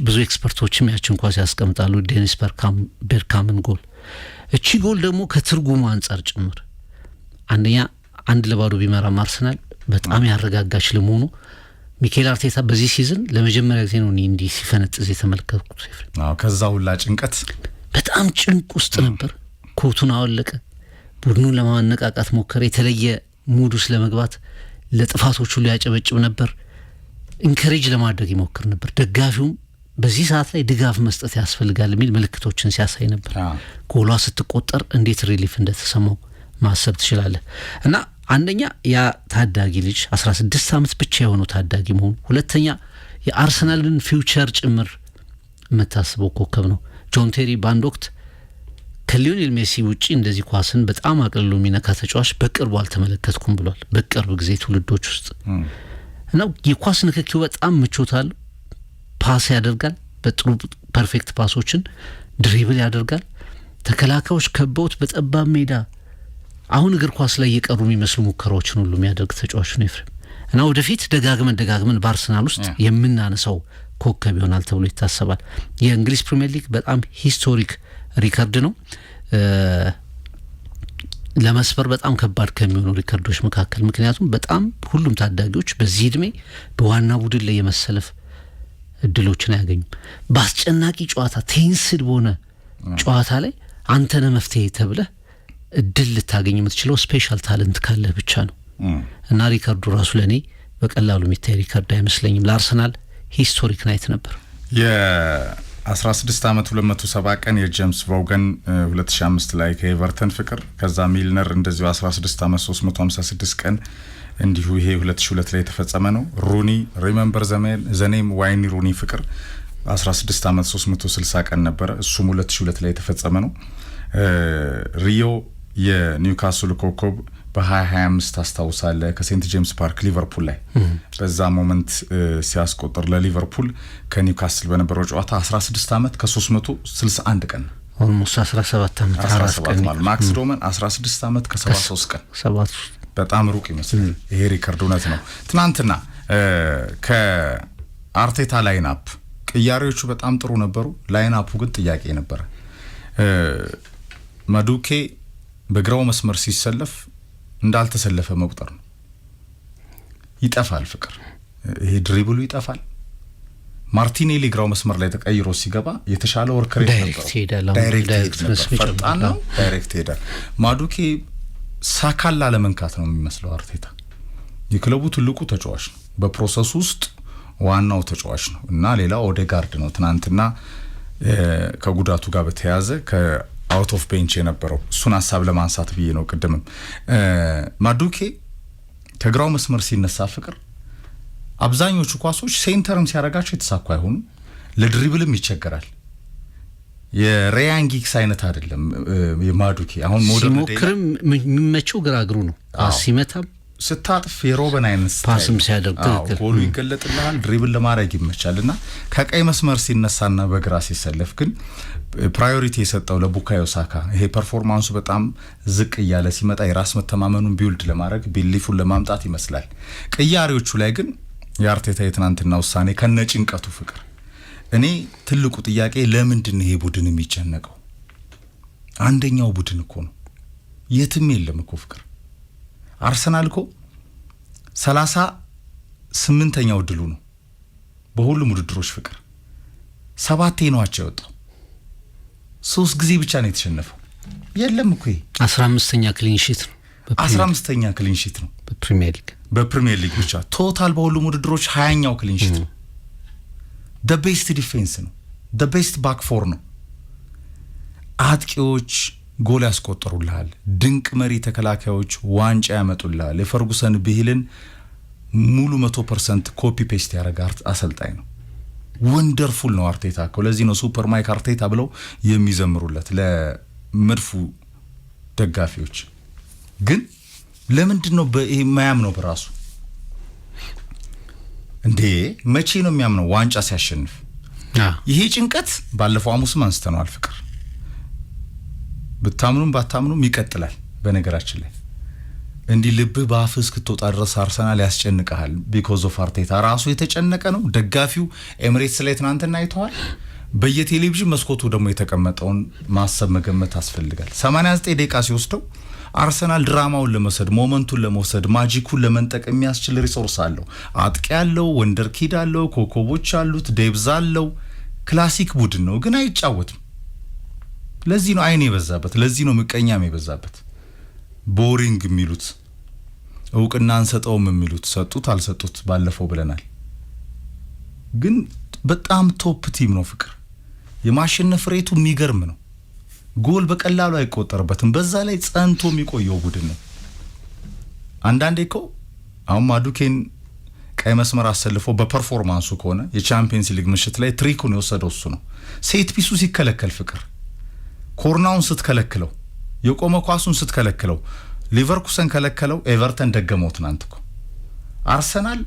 Speaker 2: ብዙ ኤክስፐርቶችም ያችን ኳስ ያስቀምጣሉ ዴኒስ ቤርካምን ጎል። እቺ ጎል ደግሞ ከትርጉሙ አንጻር ጭምር አንደኛ 1-0 ቢመራም አርሰናል በጣም ያረጋጋች ለመሆኑ ሚኬል አርቴታ በዚህ ሲዝን ለመጀመሪያ ጊዜ ነው እንዲህ ሲፈነጥዝ የተመለከትኩት።
Speaker 1: ከዛ ሁላ ጭንቀት
Speaker 2: በጣም ጭንቅ ውስጥ ነበር። ኮቱን አወለቀ፣ ቡድኑን ለማነቃቃት ሞከረ፣ የተለየ ሙድ ውስጥ ለመግባት ለጥፋቶቹ ሊያጨበጭብ ነበር፣ ኢንከሬጅ ለማድረግ ይሞክር ነበር። ደጋፊውም በዚህ ሰዓት ላይ ድጋፍ መስጠት ያስፈልጋል የሚል ምልክቶችን ሲያሳይ ነበር። ጎሏ ስትቆጠር እንዴት ሪሊፍ እንደተሰማው ማሰብ ትችላለህ። እና አንደኛ ያ ታዳጊ ልጅ 16 ዓመት ብቻ የሆነው ታዳጊ መሆኑ፣ ሁለተኛ የአርሰናልን ፊውቸር ጭምር የምታስበው ኮከብ ነው። ጆን ቴሪ በአንድ ወቅት ከሊዮኔል ሜሲ ውጪ እንደዚህ ኳስን በጣም አቅልሎ የሚነካ ተጫዋች በቅርቡ አልተመለከትኩም ብሏል። በቅርብ ጊዜ ትውልዶች ውስጥ እና የኳስ ንክኪው በጣም ምቾት አለው። ፓስ ያደርጋል፣ በጥሩ ፐርፌክት ፓሶችን ድሪብል ያደርጋል። ተከላካዮች ከበውት በጠባብ ሜዳ አሁን እግር ኳስ ላይ የቀሩ የሚመስሉ ሙከራዎችን ሁሉ የሚያደርግ ተጫዋች ነው ኤፍሬም። እና ወደፊት ደጋግመን በአርሰናል ውስጥ የምናነሳው ኮከብ ይሆናል ተብሎ ይታሰባል። የእንግሊዝ ፕሪሚየር ሊግ በጣም ሂስቶሪክ ሪከርድ ነው። ለመስፈር በጣም ከባድ ከሚሆኑ ሪከርዶች መካከል፣ ምክንያቱም በጣም ሁሉም ታዳጊዎች በዚህ እድሜ በዋና ቡድን ላይ የመሰለፍ እድሎችን አያገኙም። በአስጨናቂ ጨዋታ ቴንስድ በሆነ ጨዋታ ላይ አንተነ መፍትሄ ተብለህ እድል ልታገኝ የምትችለው ስፔሻል ታለንት ካለህ ብቻ ነው። እና ሪከርዱ ራሱ ለኔ በቀላሉ የሚታይ ሪከርድ አይመስለኝም። ለአርሰናል ሂስቶሪክ ናይት ነበር።
Speaker 1: የ16 ዓመት 270 ቀን የጄምስ ቮገን 2005 ላይ ከኤቨርተን ፍቅር፣ ከዛ ሚልነር እንደዚሁ 16 ዓመት 356 ቀን እንዲሁ ይሄ 2002 ላይ የተፈጸመ ነው። ሩኒ ሪሜምበር ዘኔም ዋይኒ ሩኒ ፍቅር 16 ዓመት 360 ቀን ነበረ፣ እሱም 2002 ላይ የተፈጸመ ነው። ሪዮ የኒውካስል ኮከብ በ2025 ታስታውሳለ ከሴንት ጄምስ ፓርክ ሊቨርፑል ላይ በዛ ሞመንት ሲያስቆጥር ለሊቨርፑል ከኒውካስል በነበረው ጨዋታ 16 ዓመት ከ361 ቀን
Speaker 2: ኦልሞስት 17 ዓመት 4 ቀን
Speaker 1: ማለት ማክስ ዶመን 16 ዓመት ከ73 ቀን 7 በጣም ሩቅ ይመስላል። ይሄ ሪከርድ እውነት ነው። ትናንትና ከአርቴታ ላይንአፕ ቅያሬዎቹ በጣም ጥሩ ነበሩ። ላይንአፑ ግን ጥያቄ ነበረ። ማዱኬ በግራው መስመር ሲሰለፍ እንዳልተሰለፈ መቁጠር ነው። ይጠፋል ፍቅር፣ ይሄ ድሪብሉ ይጠፋል። ማርቲኔሊ ግራው መስመር ላይ ተቀይሮ ሲገባ የተሻለ ወርከሬት ነበር፣ ዳይሬክት ፈጣን ነው፣ ዳይሬክት ሄዳል። ማዱኬ ሳካላ ለመንካት ነው የሚመስለው። አርቴታ የክለቡ ትልቁ ተጫዋች ነው፣ በፕሮሰስ ውስጥ ዋናው ተጫዋች ነው እና ሌላ ኦዴጋርድ ነው። ትናንትና ከጉዳቱ ጋር በተያያዘ አውት ኦፍ ቤንች የነበረው እሱን ሐሳብ ለማንሳት ብዬ ነው። ቅድምም ማዱኬ ከግራው መስመር ሲነሳ ፍቅር አብዛኞቹ ኳሶች ሴንተርም ሲያረጋቸው የተሳኩ አይሆኑ፣ ለድሪብልም ይቸገራል። የሬያን ጊግስ አይነት አይደለም የማዱኬ። አሁን ሞደርን
Speaker 2: ሲሞክርም የሚመቸው ግራግሩ ነው። ሲመታም
Speaker 1: ስታጥፍ የሮበን አይነት
Speaker 2: ፓስም ሲያደርግ
Speaker 1: ጎሉ ይገለጥልሃል፣ ድሪብል ለማድረግ ይመቻልና ከቀይ መስመር ሲነሳና በግራ ሲሰለፍ ግን ፕራዮሪቲ የሰጠው ለቡካዮ ሳካ ይሄ ፐርፎርማንሱ በጣም ዝቅ እያለ ሲመጣ የራስ መተማመኑን ቢውልድ ለማድረግ ቢሊፉን ለማምጣት ይመስላል። ቅያሬዎቹ ላይ ግን የአርቴታ የትናንትና ውሳኔ ከነጭንቀቱ ፍቅር፣ እኔ ትልቁ ጥያቄ ለምንድን ይሄ ቡድን የሚጨነቀው? አንደኛው ቡድን እኮ ነው፣ የትም የለም እኮ ፍቅር። አርሰናል እኮ 38ኛው ድሉ ነው በሁሉም ውድድሮች ፍቅር። 7 ነዋቸው የወጣው፣ 3 ጊዜ ብቻ ነው የተሸነፈው። የለም እኮ
Speaker 2: 15ኛ ክሊን ሺት ነው።
Speaker 1: 15ኛ ክሊን ሺት ነው በፕሪሚየር ሊግ ብቻ። ቶታል በሁሉም ውድድሮች 20ኛው ክሊን ሺት ነው። the best ዲፌንስ ነው፣ the best back four ነው። አጥቂዎች ጎል ያስቆጠሩልሃል፣ ድንቅ መሪ ተከላካዮች ዋንጫ ያመጡልሃል። የፈርጉሰን ብሂልን ሙሉ 100% ኮፒ ፔስት ያደረገ አሰልጣኝ ነው። ወንደርፉል ነው አርቴታ እኮ። ለዚህ ነው ሱፐር ማይክ አርቴታ ብለው የሚዘምሩለት። መድፉ ደጋፊዎች ግን ለምንድን ነው የማያምነው በራሱ እንዴ? መቼ ነው የሚያምነው? ዋንጫ ሲያሸንፍ። ይሄ ጭንቀት ባለፈው ሐሙስም አንስተናል። ፍቅር ብታምኑም ባታምኑም ይቀጥላል። በነገራችን ላይ እንዲህ ልብህ በአፍህ እስክትወጣ ድረስ አርሰናል ያስጨንቀሃል። ቢኮዝ ኦፍ አርቴታ ራሱ የተጨነቀ ነው። ደጋፊው ኤምሬትስ ላይ ትናንትና አይተዋል። በየቴሌቪዥን መስኮቱ ደግሞ የተቀመጠውን ማሰብ መገመት ያስፈልጋል። 89 ደቂቃ ሲወስደው አርሰናል ድራማውን ለመውሰድ ሞመንቱን ለመውሰድ ማጂኩን ለመንጠቅ የሚያስችል ሪሶርስ አለው። አጥቂ ያለው፣ ወንደርኪድ አለው፣ ኮከቦች አሉት፣ ዴብዝ አለው። ክላሲክ ቡድን ነው ግን አይጫወትም። ለዚህ ነው አይን የበዛበት፣ ለዚህ ነው ምቀኛም የበዛበት። ቦሪንግ የሚሉት እውቅና አንሰጠውም የሚሉት ሰጡት አልሰጡት ባለፈው ብለናል። ግን በጣም ቶፕ ቲም ነው ፍቅር። የማሸነፍ ሬቱ የሚገርም ነው። ጎል በቀላሉ አይቆጠርበትም። በዛ ላይ ጸንቶ የሚቆየው ቡድን ነው። አንዳንዴ እኮ አሁን ማዱኬን ቀይ መስመር አሰልፎ በፐርፎርማንሱ ከሆነ የቻምፒየንስ ሊግ ምሽት ላይ ትሪኩን የወሰደው እሱ ነው። ሴት ፒሱ ሲከለከል ፍቅር፣ ኮርናውን ስትከለክለው፣ የቆመ ኳሱን ስትከለክለው፣ ሊቨርኩሰን ከለከለው፣ ኤቨርተን ደገመው ትናንት እኮ። አርሰናል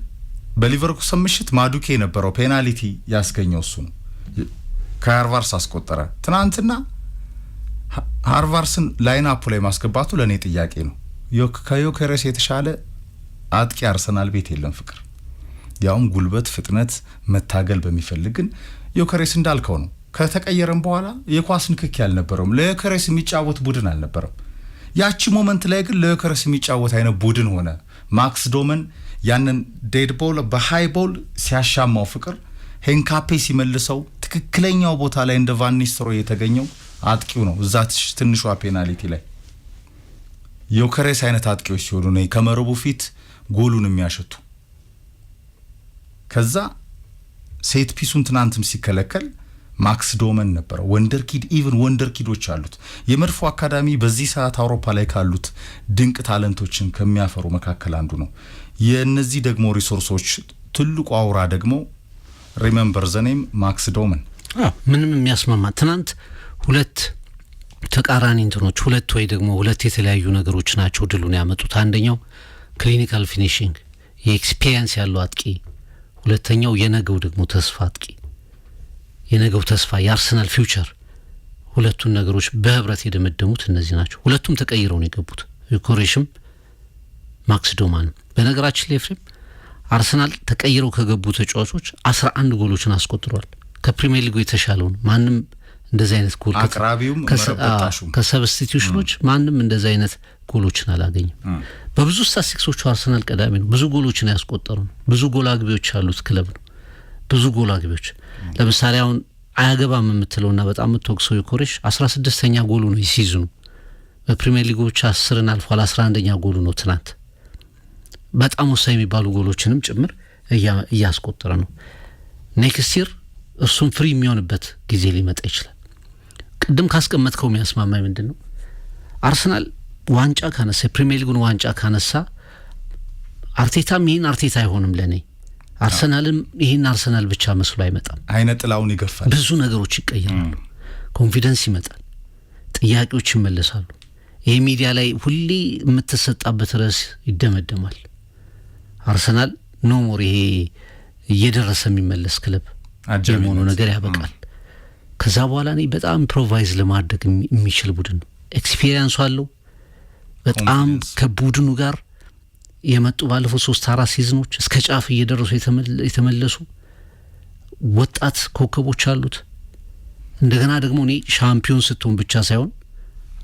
Speaker 1: በሊቨርኩሰን ምሽት ማዱኬ የነበረው ፔናልቲ ያስገኘው እሱ ነው። ከሃርቫርስ አስቆጠረ። ትናንትና ሃርቫርስን ላይንአፑ ላይ ማስገባቱ ለኔ ጥያቄ ነው። ከዮኬሬስ የተሻለ አጥቂ አርሰናል ቤት የለም ፍቅር። ያውም ጉልበት፣ ፍጥነት፣ መታገል በሚፈልግ ግን ዮኬሬስ እንዳልከው ነው። ከተቀየረም በኋላ የኳስ ንክኪ አልነበረውም። ለዮኬሬስ የሚጫወት ቡድን አልነበረም። ያቺ ሞመንት ላይ ግን ለዮኬሬስ የሚጫወት አይነት ቡድን ሆነ። ማክስ ዶመን ያንን ዴድ ቦል በሃይ ቦል ሲያሻማው ፍቅር፣ ሄንካፔ ሲመልሰው ትክክለኛው ቦታ ላይ እንደ ቫን ኒስተልሮይ የተገኘው አጥቂው ነው። እዛ ትንሿ ፔናልቲ ላይ ዮኬሬስ አይነት አጥቂዎች ሲሆኑ ነው ከመረቡ ፊት ጎሉን የሚያሸቱ። ከዛ ሴት ፒሱን ትናንትም ሲከለከል ማክስ ዶመን ነበር። ወንደርኪድ ኢቭን ወንደርኪዶች አሉት። የመድፎ አካዳሚ በዚህ ሰዓት አውሮፓ ላይ ካሉት ድንቅ ታለንቶችን ከሚያፈሩ መካከል አንዱ ነው። የነዚህ ደግሞ ሪሶርሶች ትልቁ አውራ ደግሞ ሪሜምበር ዘኔም ማክስ ዶመን።
Speaker 2: ምንም የሚያስማማ ትናንት ሁለት ተቃራኒ እንትኖች ሁለት የተለያዩ ነገሮች ናቸው ድሉን ያመጡት። አንደኛው ክሊኒካል ፊኒሺንግ የኤክስፒሪየንስ ያለው አጥቂ፣ ሁለተኛው የነገው ደግሞ ተስፋ አጥቂ፣ የነገው ተስፋ የአርሰናል ፊውቸር። ሁለቱን ነገሮች በህብረት የደመደሙት እነዚህ ናቸው። ሁለቱም ተቀይረው ነው የገቡት፣ ዮኬሬስም ማክስ ዶማንም። በነገራችን ላይ ፍሬም አርሰናል ተቀይረው ከገቡ ተጫዋቾች 11 ጎሎችን አስቆጥሯል። ከፕሪሚየር ሊጉ የተሻለው ነው። ማንም እንደዚህ አይነት ጎል
Speaker 1: አቅራቢውም መረበጣሹም
Speaker 2: ከሰብስቲቲዩሽኖች ማንም እንደዚህ አይነት ጎሎችን አላገኘም። በብዙ ስታቲስቲክሶቹ አርሰናል ቀዳሚ ነው። ብዙ ጎሎችን ያስቆጠሩ ነው። ብዙ ጎል አግቢዎች ያሉት ክለብ ነው። ብዙ ጎል አግቢዎች ለምሳሌ አሁን አያገባም የምትለውና በጣም የምትወቅሰው ዮኬሬስ 16ኛ ጎሉ ነው ሲዝኑ። በፕሪሚየር ሊጎች 10ን አልፏል። 11ኛ ጎሉ ነው ትናንት። በጣም ወሳኝ የሚባሉ ጎሎችንም ጭምር እያስቆጠረ ነው። ኔክስት ይር እርሱም ፍሪ የሚሆንበት ጊዜ ሊመጣ ይችላል። ቅድም ካስቀመጥከው የሚያስማማኝ ምንድን ነው? አርሰናል ዋንጫ ካነሳ የፕሪሚየር ሊጉን ዋንጫ ካነሳ አርቴታም ይህን አርቴታ አይሆንም ለኔ። አርሰናልም ይህን አርሰናል ብቻ መስሎ አይመጣም።
Speaker 1: አይነ ጥላውን ይገፋል።
Speaker 2: ብዙ ነገሮች ይቀየራሉ። ኮንፊደንስ ይመጣል። ጥያቄዎች ይመለሳሉ። ይሄ ሚዲያ ላይ ሁሌ የምትሰጣበት ርዕስ ይደመደማል። አርሰናል ኖ ሞር ይሄ እየደረሰ የሚመለስ ክለብ የመሆኑ ነገር ያበቃል። ከዛ በኋላ እኔ በጣም ኢምፕሮቫይዝ ለማድረግ የሚችል ቡድን ነው። ኤክስፒሪየንሱ አለው። በጣም ከቡድኑ ጋር የመጡ ባለፈው 3-4 ሲዝኖች እስከ ጫፍ እየደረሱ የተመለሱ ወጣት ኮከቦች አሉት። እንደገና ደግሞ እኔ ሻምፒዮን ስትሆን ብቻ ሳይሆን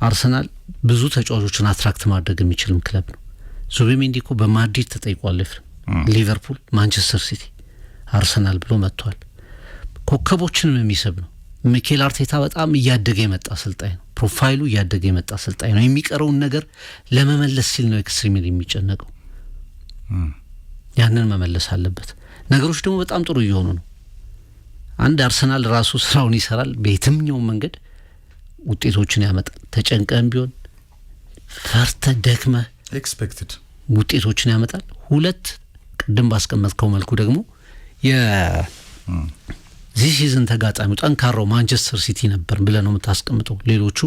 Speaker 2: አርሰናል ብዙ ተጫዋቾችን አትራክት ማድረግ የሚችልም ክለብ ነው። ዙቢሜንዲ እኮ በማድሪድ ተጠይቋል። ሊቨርፑል፣ ማንቸስተር ሲቲ፣ አርሰናል ብሎ መጥቷል። ኮከቦችንም የሚስብ ነው። ሚኬል አርቴታ በጣም እያደገ የመጣ አሰልጣኝ ነው። ፕሮፋይሉ እያደገ የመጣ አሰልጣኝ ነው። የሚቀረውን ነገር ለመመለስ ሲል ነው ኤክስትሪምሊ የሚጨነቀው። ያንን መመለስ አለበት። ነገሮች ደግሞ በጣም ጥሩ እየሆኑ ነው። አንድ አርሰናል ራሱ ስራውን ይሰራል። በየትኛው መንገድ ውጤቶችን ያመጣል። ተጨንቀም ቢሆን ፈርተ ደክመ
Speaker 1: ኤክስፔክትድ
Speaker 2: ውጤቶችን ያመጣል። ሁለት ቅድም ባስቀመጥከው መልኩ ደግሞ ዚህ ሲዝን ተጋጣሚው ጠንካራው ማንቸስተር ሲቲ ነበር ብለህ ነው የምታስቀምጠው። ሌሎቹ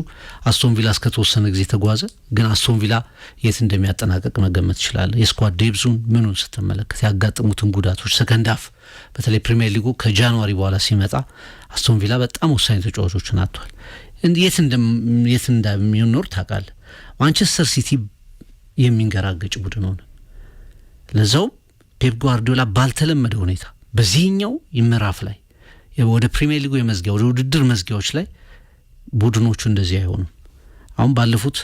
Speaker 2: አስቶን ቪላ እስከተወሰነ ጊዜ ተጓዘ፣ ግን አስቶን ቪላ የት እንደሚያጠናቀቅ መገመት ይችላል። የስኳድ ዴብዙን ምኑን ስትመለከት ያጋጠሙትን ጉዳቶች ሰከንድ ሃፍ በተለይ ፕሪሚየር ሊጉ ከጃንዋሪ በኋላ ሲመጣ አስቶን ቪላ በጣም ወሳኝ ተጫዋቾችን አጥቷል። የት እንደሚኖር ታውቃለህ። ማንቸስተር ሲቲ የሚንገራገጭ ቡድን ሆነ። ለዛውም ፔፕ ጓርዲዮላ ባልተለመደ ሁኔታ በዚህኛው ምዕራፍ ላይ ወደ ፕሪሚየር ሊጉ የመዝጊያ ወደ ውድድር መዝጊያዎች ላይ ቡድኖቹ እንደዚህ አይሆኑም። አሁን ባለፉት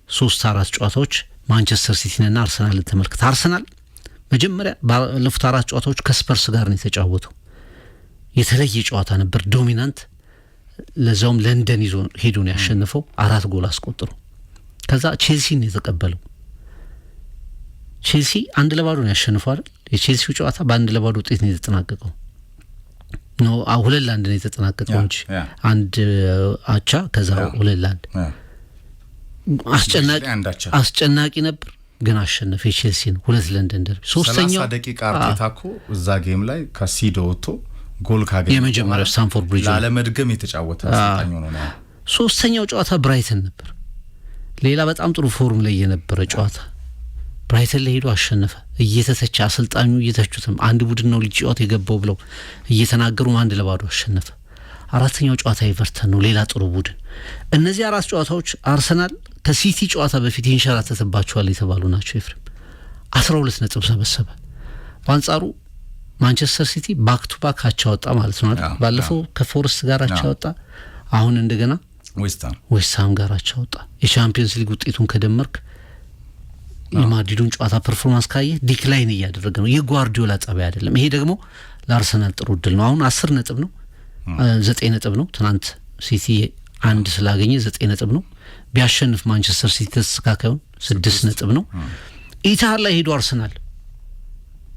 Speaker 2: 3-4 ጨዋታዎች ማንቸስተር ሲቲንና አርሰናልን ተመልክተ። አርሰናል መጀመሪያ ባለፉት 4 ጨዋታዎች ከስፐርስ ጋር ነው የተጫወተው። የተለየ ጨዋታ ነበር፣ ዶሚናንት። ለዛውም ለንደን ይዞ ሄዶ ነው ያሸነፈው፣ 4 ጎል አስቆጥሮ። ከዛ ቼልሲን የተቀበለው። ቼልሲ 1-0 ነው ያሸነፈው አይደል? የቼልሲው ጨዋታ በ1-0 ውጤት ነው የተጠናቀቀው። ነው 2-1 ነው የተጠናቀቀው እንጂ 1 አቻ ከዛ 2-1 አስጨናቂ ነበር፣ ግን አሸነፈ የቼልሲን 2-2 ደርቢ። ሶስተኛው
Speaker 1: 30 ደቂቃ አርቴታ እኮ እዛ ጌም ላይ ከሲዶ ወጥቶ ጎል ካገኘ
Speaker 2: የመጀመሪያው ስታንፎርድ ብሪጅ
Speaker 1: ላለመድገም የተጫወተ አሰልጣኝ ነው።
Speaker 2: ሶስተኛው ጨዋታ ብራይተን ነበር፣ ሌላ በጣም ጥሩ ፎርም ላይ የነበረ ጨዋታ። ብራይተን ላይ ሄዶ አሸነፈ። እየተተቸ አሰልጣኙ እየተቹትም አንድ ቡድን ነው ሊጫወት የገባው ብለው እየተናገሩ 1-0 አሸነፈ። አራተኛው ጨዋታ ኤቨርተን ነው፣ ሌላ ጥሩ ቡድን። እነዚህ 4 ጨዋታዎች አርሰናል ከሲቲ ጨዋታ በፊት ይንሸራተትባቸዋል የተባሉ ናቸው። ኤፍሬም 12 ነጥብ ሰበሰበ። በአንጻሩ ማንቸስተር ሲቲ ባክ ቱ ባክ አቻ ወጣ ማለት ነው አይደል? ባለፈው ከፎረስት ጋር አቻ ወጣ፣ አሁን እንደገና ዌስትሃም ጋር አቻ ወጣ። የቻምፒየንስ ሊግ ውጤቱን ከደመርክ የማድሪዱን ጨዋታ ፐርፎርማንስ ካየ ዲክላይን እያደረገ ነው። የጓርዲዮላ ጸባይ አይደለም። ይሄ ደግሞ ለአርሰናል ጥሩ እድል ነው። አሁን 10 ነጥብ ነው፣ 9 ነጥብ ነው። ትናንት ሲቲ 1 ስላገኘ 9 ነጥብ ነው። ቢያሸንፍ ማንቸስተር ሲቲ ተስተካካዩን 6 ነጥብ ነው። ኢታሃድ ላይ ሄዶ አርሰናል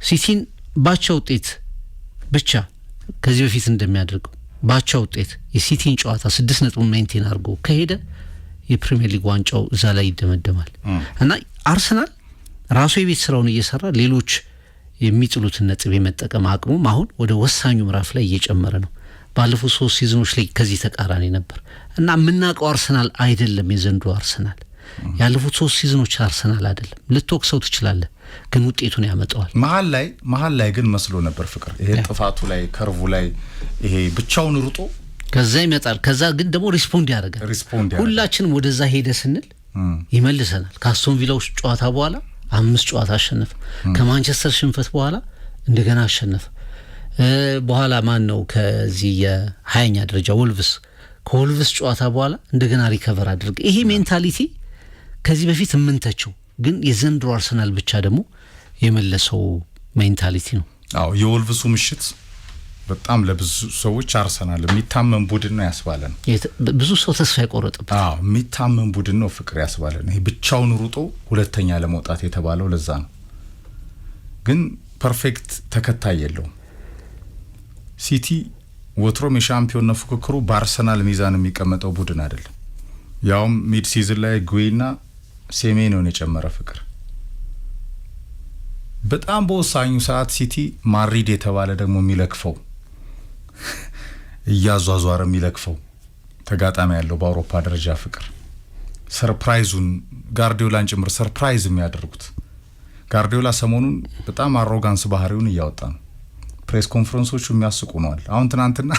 Speaker 2: ሲቲን ባቻ ውጤት ብቻ ከዚህ በፊት እንደሚያደርገው ባቻ ውጤት የሲቲን ጨዋታ 6 ነጥብ ሜንቴን አድርጎ ከሄደ የፕሪሚየር ሊግ ዋንጫው እዛ ላይ ይደመደማል። እና አርሰናል ራሱ የቤት ስራውን እየሰራ ሌሎች የሚጥሉትን ነጥብ የመጠቀም አቅሙም አሁን ወደ ወሳኙ ምዕራፍ ላይ እየጨመረ ነው። ባለፉት 3 ሲዝኖች ላይ ከዚህ ተቃራኒ ነበር እና የምናውቀው አርሰናል አይደለም የዘንድሮ አርሰናል። ያለፉት 3 ሲዝኖች አርሰናል አይደለም። ልትወቅሰው ትችላለህ፣ ግን ውጤቱን ያመጣዋል።
Speaker 1: መሀል ላይ ግን መስሎ ነበር ፍቅር። ይሄ ጥፋቱ ላይ ከርቡ ላይ ይሄ ብቻውን ሩጦ
Speaker 2: ከዛ ይመጣል። ከዛ ግን ደግሞ ሪስፖንድ ያደርጋል። ሁላችንም ወደዛ ሄደ ስንል ይመልሰናል። ከአስቶን ቪላው ጨዋታ በኋላ 5 ጨዋታ አሸነፈ። ከማንቸስተር ሽንፈት በኋላ እንደገና አሸነፈ። በኋላ ማን ነው ከዚህ የ20ኛ ደረጃ ከወልቭስ ጨዋታ በኋላ እንደገና ሪከቨር አድርገ። ይሄ ሜንታሊቲ ከዚህ በፊት የምንተቸው ግን የዘንድሮ አርሰናል ብቻ ደግሞ የመለሰው ሜንታሊቲ ነው።
Speaker 1: አዎ የወልቭሱ ምሽት በጣም ለብዙ ሰዎች አርሰናል የሚታመን ቡድን ነው ያስባለን።
Speaker 2: ብዙ ሰው ተስፋ ይቆረጥበት።
Speaker 1: አዎ የሚታመን ቡድን ነው ፍቅር ያስባለን። ይሄ ብቻውን ሩጦ ሁለተኛ ለመውጣት የተባለው ለዛ ነው። ግን ፐርፌክት ተከታይ የለውም። ሲቲ ወትሮም የሻምፒዮንና ፉክክሩ በአርሰናል ሚዛን የሚቀመጠው ቡድን አይደለም። ያውም ሚድ ሲዝን ላይ ጉይና ሴሜኒዮን የጨመረ ፍቅር በጣም በወሳኙ ሰዓት ሲቲ ማድሪድ የተባለ ደግሞ የሚለክፈው እያዟዟረ የሚለክፈው ተጋጣሚ ያለው በአውሮፓ ደረጃ ፍቅር ሰርፕራይዙን ጋርዲዮላን ጭምር ሰርፕራይዝ የሚያደርጉት ጋርዲዮላ ሰሞኑን በጣም አሮጋንስ ባህሪውን እያወጣ ነው። ፕሬስ ኮንፈረንሶቹ የሚያስቁ ነዋል። አሁን ትናንትና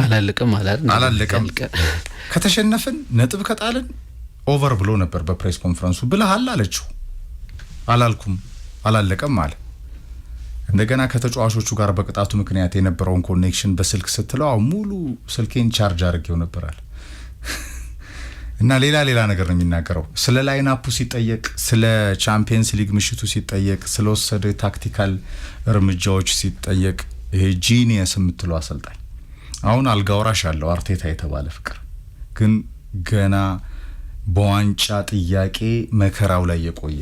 Speaker 1: አላለቀም ከተሸነፍን ነጥብ ከጣልን ኦቨር ብሎ ነበር በፕሬስ ኮንፈረንሱ። ብለሃል አለችው። አላለቀም አለ። እንደገና ከተጫዋቾቹ ጋር በቅጣቱ ምክንያት የነበረውን ኮኔክሽን በስልክ ስትለው ሙሉ ስልኬን ቻርጅ አድርጌው ነበራል። እና ሌላ ነገር ነው የሚናገረው። ስለ ላይን አፑ ሲጠየቅ፣ ስለ ቻምፒየንስ ሊግ ምሽቱ ሲጠየቅ፣ ስለ ወሰደ ታክቲካል እርምጃዎች ሲጠየቅ ይሄ ጂኒየስ የምትለው አሰልጣኝ አሁን አልጋውራሽ ያለው አርቴታ የተባለ ፍቅር ግን ገና በዋንጫ ጥያቄ መከራው ላይ የቆየ።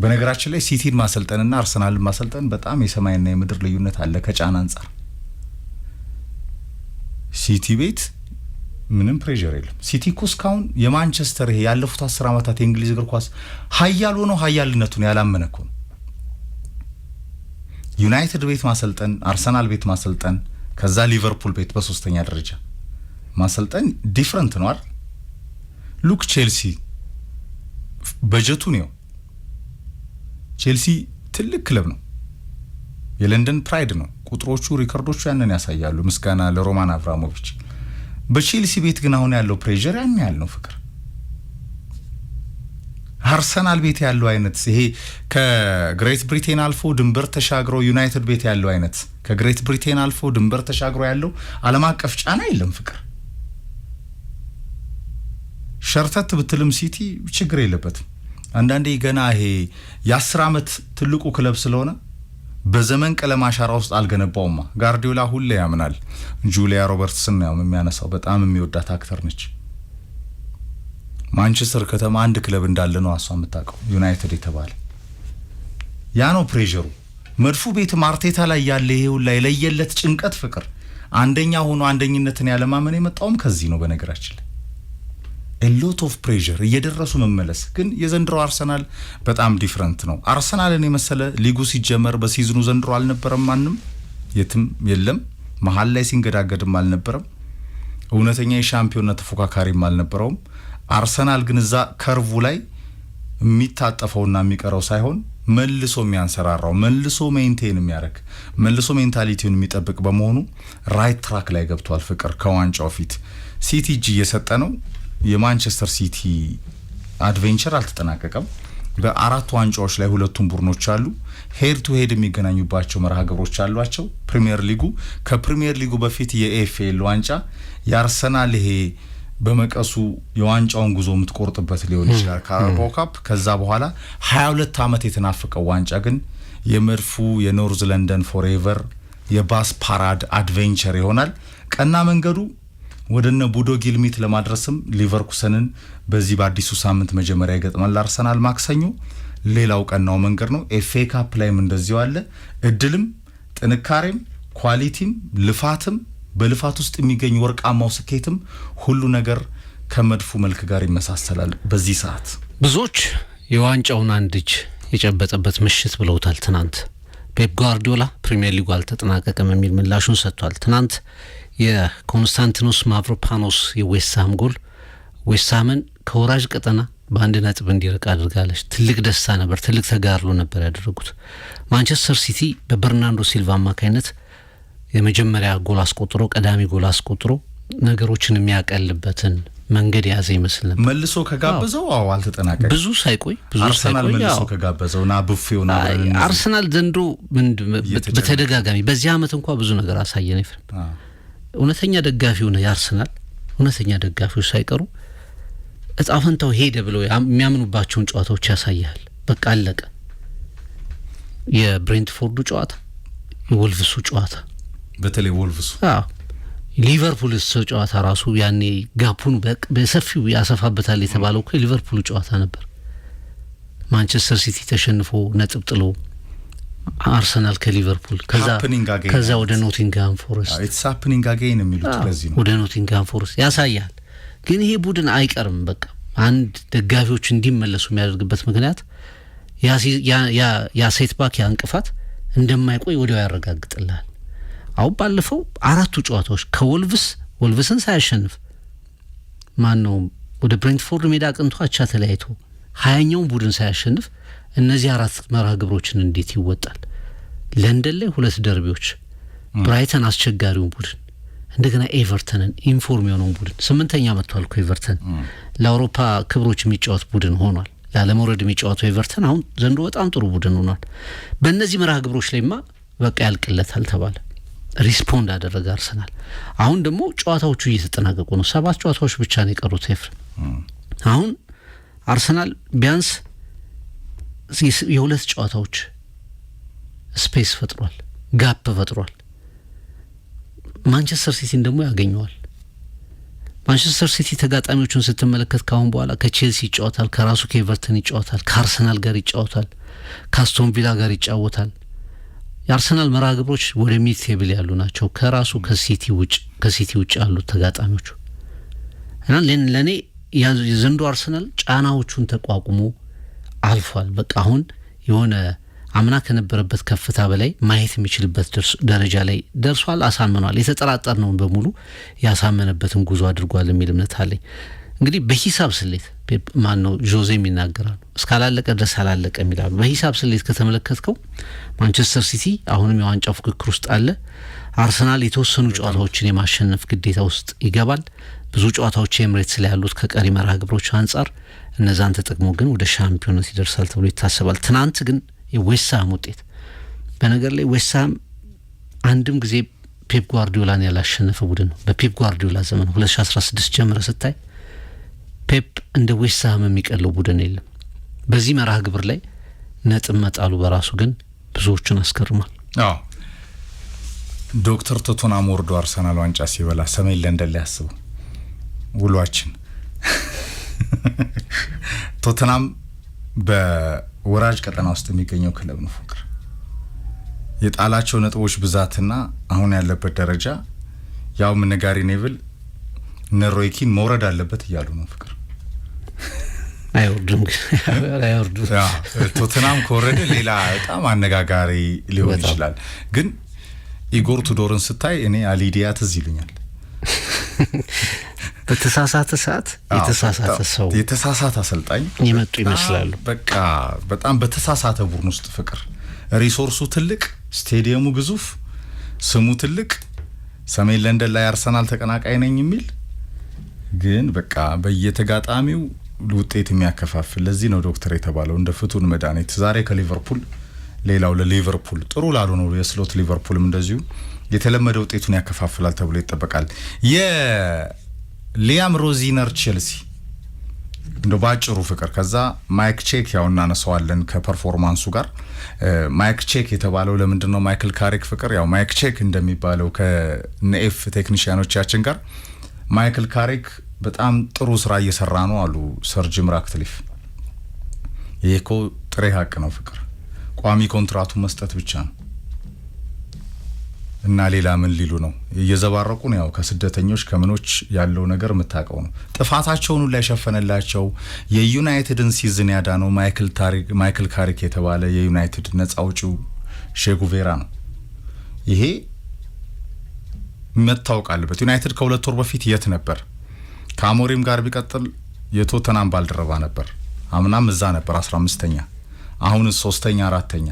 Speaker 1: በነገራችን ላይ ሲቲን ማሰልጠንና አርሰናልን ማሰልጠን በጣም የሰማይና የምድር ልዩነት አለ ከጫና አንጻር። ሲቲ ቤት ምንም ፕሬዠር የለም። ሲቲ እኮ እስካሁን የማንቸስተር ይሄ ያለፉት 10 ዓመታት የእንግሊዝ እግር ኳስ ሀያል ሆኖ ሀያልነቱን ያላመነ እኮ ነው። ዩናይትድ ቤት ማሰልጠን፣ አርሰናል ቤት ማሰልጠን ከዛ ሊቨርፑል ቤት በሶስተኛ ደረጃ ማሰልጠን ዲፈረንት ነው አይደል? ሉክ ቼልሲ በጀቱ ነው። ቼልሲ ትልቅ ክለብ ነው፣ የለንደን ፕራይድ ነው። ቁጥሮቹ ሪከርዶቹ ያንን ያሳያሉ። ምስጋና ለሮማን አብራሞቪች። በቼልሲ ቤት ግን አሁን ያለው ፕሬዠር ያን ያህል ነው። ፍቅር አርሰናል ቤት ያለው አይነት ይሄ ከግሬት ብሪቴን አልፎ ድንበር ተሻግሮ ዩናይትድ ቤት ያለው አይነት ከግሬት ብሪቴን አልፎ ድንበር ተሻግሮ ያለው ዓለም አቀፍ ጫና የለም። ፍቅር ሸርተት ብትልም ሲቲ ችግር የለበትም። አንዳንዴ ገና ይሄ የ10 ዓመት ትልቁ ክለብ ስለሆነ በዘመን ቀለም አሻራ ውስጥ አልገነባውማ። ጋርዲዮላ ሁሌ ያምናል። ጁሊያ ሮበርትስን ነው የሚያነሳው። በጣም የሚወዳት አክተር ነች። ማንቸስተር ከተማ አንድ ክለብ እንዳለ ነው አሷ የምታውቀው፣ ዩናይትድ የተባለ ያ ነው ፕሬዠሩ። መድፉ ቤት ማርቴታ ላይ ያለ ይሄው ላይ ለየለት ጭንቀት ፍቅር አንደኛ ሆኖ አንደኝነትን ያለማመን የመጣውም ከዚህ ነው። በነገራችን ላይ a lot of pressure እየደረሱ መመለስ። ግን የዘንድሮ አርሰናል በጣም ዲፈረንት ነው። አርሰናልን የመሰለ ሊጉ ሲጀመር በሲዝኑ ዘንድሮ አልነበረም። ማንም የትም የለም። መሀል ላይ ሲንገዳገድም አልነበረም። እውነተኛ የሻምፒዮንነት ተፎካካሪም አልነበረውም። አርሰናል ግን እዛ ከርቡ ላይ የሚታጠፈውና የሚቀረው ሳይሆን መልሶ የሚያንሰራራው መልሶ ሜንቴን የሚያደርግ መልሶ ሜንታሊቲውን የሚጠብቅ በመሆኑ ራይት ትራክ ላይ ገብቷል። ፍቅር ከዋንጫው ፊት ሲቲ እጅ እየሰጠ ነው። የማንቸስተር ሲቲ አድቬንቸር አልተጠናቀቀም። በአራት ዋንጫዎች ላይ ሁለቱም ቡድኖች አሉ። ሄድ ቱ ሄድ የሚገናኙባቸው መርሃ ግብሮች አሏቸው። ፕሪሚየር ሊጉ ከፕሪሚየር ሊጉ በፊት የኤፍኤል ዋንጫ የአርሰናል ይሄ በመቀሱ የዋንጫውን ጉዞ የምትቆርጥበት ሊሆን ይችላል ካራባኦ ካፕ። ከዛ በኋላ 22 ዓመት የተናፈቀው ዋንጫ ግን የመድፉ የኖርዝ ለንደን ፎሬቨር የባስ ፓራድ አድቬንቸር ይሆናል። ቀና መንገዱ ወደነ ቡዶ ጊልሚት ለማድረስም ሊቨርኩሰንን በዚህ በአዲሱ ሳምንት መጀመሪያ ይገጥማል አርሰናል ማክሰኞ። ሌላው ቀናው መንገድ ነው። ኤፍኤ ካፕ ላይም እንደዚሁ አለ። እድልም ጥንካሬም ኳሊቲም ልፋትም በልፋት ውስጥ የሚገኝ ወርቃማው ስኬትም ሁሉ ነገር ከመድፉ መልክ ጋር ይመሳሰላል። በዚህ ሰዓት
Speaker 2: ብዙዎች የዋንጫውን አንድ እጅ የጨበጠበት ምሽት ብለውታል። ትናንት ፔፕ ጓርዲዮላ ፕሪሚየር ሊጉ አልተጠናቀቀም የሚል ምላሹን ሰጥቷል። ትናንት የኮንስታንቲኖስ ማቭሮፓኖስ የዌስትሃም ጎል ዌስትሃምን ከወራጅ ቀጠና በአንድ ነጥብ እንዲርቅ አድርጋለች። ትልቅ ደስታ ነበር፣ ትልቅ ተጋድሎ ነበር ያደረጉት። ማንቸስተር ሲቲ በበርናንዶ ሲልቫ አማካይነት የመጀመሪያ ጎል አስቆጥሮ ቀዳሚ ጎል አስቆጥሮ ነገሮችን የሚያቀልበትን መንገድ ያዘ ይመስል ነበር።
Speaker 1: መልሶ ከጋበዘው አልተጠናቀቀም።
Speaker 2: ብዙ ሳይቆይ
Speaker 1: አርሰናል መልሶ ከጋበዘውና ቡፌውና
Speaker 2: አርሰናል ዘንድሮ በተደጋጋሚ በዚህ አመት እንኳን ብዙ ነገር አሳየን። እውነተኛ ደጋፊው ነው የአርሰናል እውነተኛ ደጋፊው ሳይቀሩ እጣ ፈንታው ሄደ ብለው የሚያምኑባቸውን ጨዋታዎች ያሳያል። በቃ አለቀ። የብሬንትፎርዱ ጨዋታ፣ የወልቭሱ ጨዋታ
Speaker 1: በተለይ ወልቭሱ
Speaker 2: ሊቨርፑል ጨዋታ ራሱ ያኔ ጋፑን በሰፊው ያሰፋበታል የተባለው እኮ ሊቨርፑል ጨዋታ ነበር። ማንቸስተር ሲቲ ተሸንፎ ነጥብ ጥሎ አርሰናል ከሊቨርፑል ከዛ ወደ ኖቲንግሃም ፎረስት
Speaker 1: ኢትስ ሃፕኒንግ አጌን የሚሉት ለዚህ ነው።
Speaker 2: ወደ ኖቲንግሃም ፎረስት ያሳያል። ግን ይሄ ቡድን አይቀርም። በቃ አንድ ደጋፊዎች እንዲመለሱ የሚያደርግበት ምክንያት ያ ሴት ባክ ያ እንቅፋት እንደማይቆይ ወዲያው ያረጋግጥልሃል። አሁን ባለፈው አራቱ ጨዋታዎች ከወልቭስን ሳያሸንፍ ማነው ወደ ብሬንትፎርድ ሜዳ አቅንቶ አቻ ተለያይቶ 20ኛውን ቡድን ሳያሸንፍ እነዚህ አራት መርሃ ግብሮችን እንዴት ይወጣል? ለንደን ላይ 2 ደርቢዎች፣ ብራይተን አስቸጋሪውን ቡድን፣ እንደገና ኤቨርተንን ኢንፎርም የሆነውን ቡድን 8ኛ መጥቷል እኮ ኤቨርተን ለአውሮፓ ክብሮች የሚጫወት ቡድን ሆኗል። ላለመውረድ የሚጫወተው ኤቨርተን አሁን ዘንድሮ በጣም ጥሩ ቡድን ሆኗል። በእነዚህ መርሃ ግብሮች ላይማ በቃ ያልቅለታል ተባለ። ሪስፖንድ አደረገ አርሰናል። አሁን ደግሞ ጨዋታዎቹ እየተጠናቀቁ ነው። 7 ጨዋታዎች ብቻ ነው የቀሩት። አሁን አርሰናል ቢያንስ የ2 ጨዋታዎች ስፔስ ፈጥሯል፣ ጋፕ ፈጥሯል። ማንቸስተር ሲቲን ደግሞ ያገኘዋል። ማንቸስተር ሲቲ ተጋጣሚዎቹን ስትመለከት ካሁን በኋላ ከቼልሲ ይጫወታል፣ ከራሱ ከኤቨርተን ይጫወታል፣ ከአርሰናል ጋር ይጫወታል፣ ከአስቶን ቪላ ጋር ይጫወታል። የአርሰናል መርሃ ግብሮች ወደ ሚድ ቴብል ያሉ ናቸው። ከራሱ ከሲቲ ውጭ ያሉት ተጋጣሚዎቹ እና ለኔ የዘንድሮ አርሰናል ጫናዎቹን ተቋቁሞ አልፏል። በቃ አሁን የሆነ አምና ከነበረበት ከፍታ በላይ ማየት የሚችልበት ደረጃ ላይ ደርሷል፣ አሳምኗል። የተጠራጠርነውን በሙሉ ያሳመነበትን ጉዞ አድርጓል የሚል እምነት አለኝ። እንግዲህ በሂሳብ ስሌት ማነው ጆዜም ይናገራሉ፣ እስካላለቀ ድረስ አላለቀ የሚላሉ። በሂሳብ ስሌት ከተመለከትከው ማንቸስተር ሲቲ አሁንም የዋንጫ ፉክክር ውስጥ አለ። አርሰናል የተወሰኑ ጨዋታዎችን የማሸነፍ ግዴታ ውስጥ ይገባል። ብዙ ጨዋታዎች ኤምሬትስ ላይ ያሉት ከቀሪ መርሃ ግብሮች አንጻር እነዛን ተጠቅሞ ግን ወደ ሻምፒዮንነት ይደርሳል ተብሎ ይታሰባል። ትናንት ግን የዌስትሃም ውጤት በነገር ላይ ዌስትሃም አንድም ጊዜ ፔፕ ጓርዲዮላን ያላሸነፈ ቡድን ነው። በፔፕ ጓርዲዮላ ዘመን 2016 ጀምረ ስታይ ፔፕ እንደ ዌስትሃም የሚቀለው ቡድን የለም። በዚህ መርሃ ግብር ላይ ነጥብ መጣሉ በራሱ ግን ብዙዎቹን አስገርሟል።
Speaker 1: አዎ ዶክተር ቶተንሃም ወርዶ አርሰናል ዋንጫ ሲበላ ሰሜን ለንደን ላይ ያስቡ ውሏችን። ቶተንሃም በወራጅ ቀጠና ውስጥ የሚገኘው ክለብ ነው። ፍቅር የጣላቸው ነጥቦች ብዛትና አሁን ያለበት ደረጃ ያው ምንጋሪ ኔቭል ነሮይኪን መውረድ አለበት እያሉ ነው። ፍቅር
Speaker 2: አይወርዱም።
Speaker 1: ቶተንሃም ከወረደ ሌላ በጣም አነጋጋሪ ሊሆን ይችላል። ግን ኢጎር ቱዶርን ስታይ እኔ አሊዲያ ትዝ ይሉኛል።
Speaker 2: በተሳሳተ ሰዓት የተሳሳተ ሰው
Speaker 1: የተሳሳተ አሰልጣኝ
Speaker 2: ይመጡ ይመስላሉ።
Speaker 1: በቃ በጣም በተሳሳተ ቡድን ውስጥ ፍቅር ሪሶርሱ ትልቅ፣ ስቴዲየሙ ግዙፍ፣ ስሙ ትልቅ፣ ሰሜን ለንደን ላይ አርሰናል ተቀናቃይ ነኝ የሚል ግን በቃ በየተጋጣሚው ውጤት የሚያከፋፍል። ለዚህ ነው ዶክተር የተባለው እንደ ፍቱን መድኃኒት። ዛሬ ከሊቨርፑል ሌላው ለሊቨርፑል ጥሩ ላሉ ነው የስሎት ሊቨርፑልም እንደዚሁ የተለመደ ውጤቱን ያከፋፍላል ተብሎ ይጠበቃል። የሊያም ሮዚነር ቼልሲ እንደ ባጭሩ ፍቅር ከዛ ማይክ ቼክ ያው እናነሳዋለን ከፐርፎርማንሱ ጋር። ማይክ ቼክ የተባለው ለምንድነው ማይክል ካሪክ ፍቅር ያው ማይክ ቼክ እንደሚባለው ከነኤፍ ቴክኒሽያኖቻችን ጋር ማይክል ካሪክ በጣም ጥሩ ስራ እየሰራ ነው አሉ ሰር ጂም ራትክሊፍ። ይሄ እኮ ጥሬ ሀቅ ነው ፍቅር። ቋሚ ኮንትራቱ መስጠት ብቻ ነው እና ሌላ ምን ሊሉ ነው? እየዘባረቁ ነው። ያው ከስደተኞች ከምኖች ያለው ነገር የምታውቀው ነው። ጥፋታቸውን ላይ ሸፈነላቸው። የዩናይትድን ሲዝን ያዳነው ማይክል ካሪክ የተባለ የዩናይትድ ነፃ አውጪው ሼጉቬራ ነው። ይሄ መታወቅ አለበት። ዩናይትድ ከሁለት ወር በፊት የት ነበር? ከአሞሪም ጋር ቢቀጥል የቶተናም ባልደረባ ነበር። አምናም እዛ ነበር 15ኛ፣ አሁን 3ኛ 4ኛ።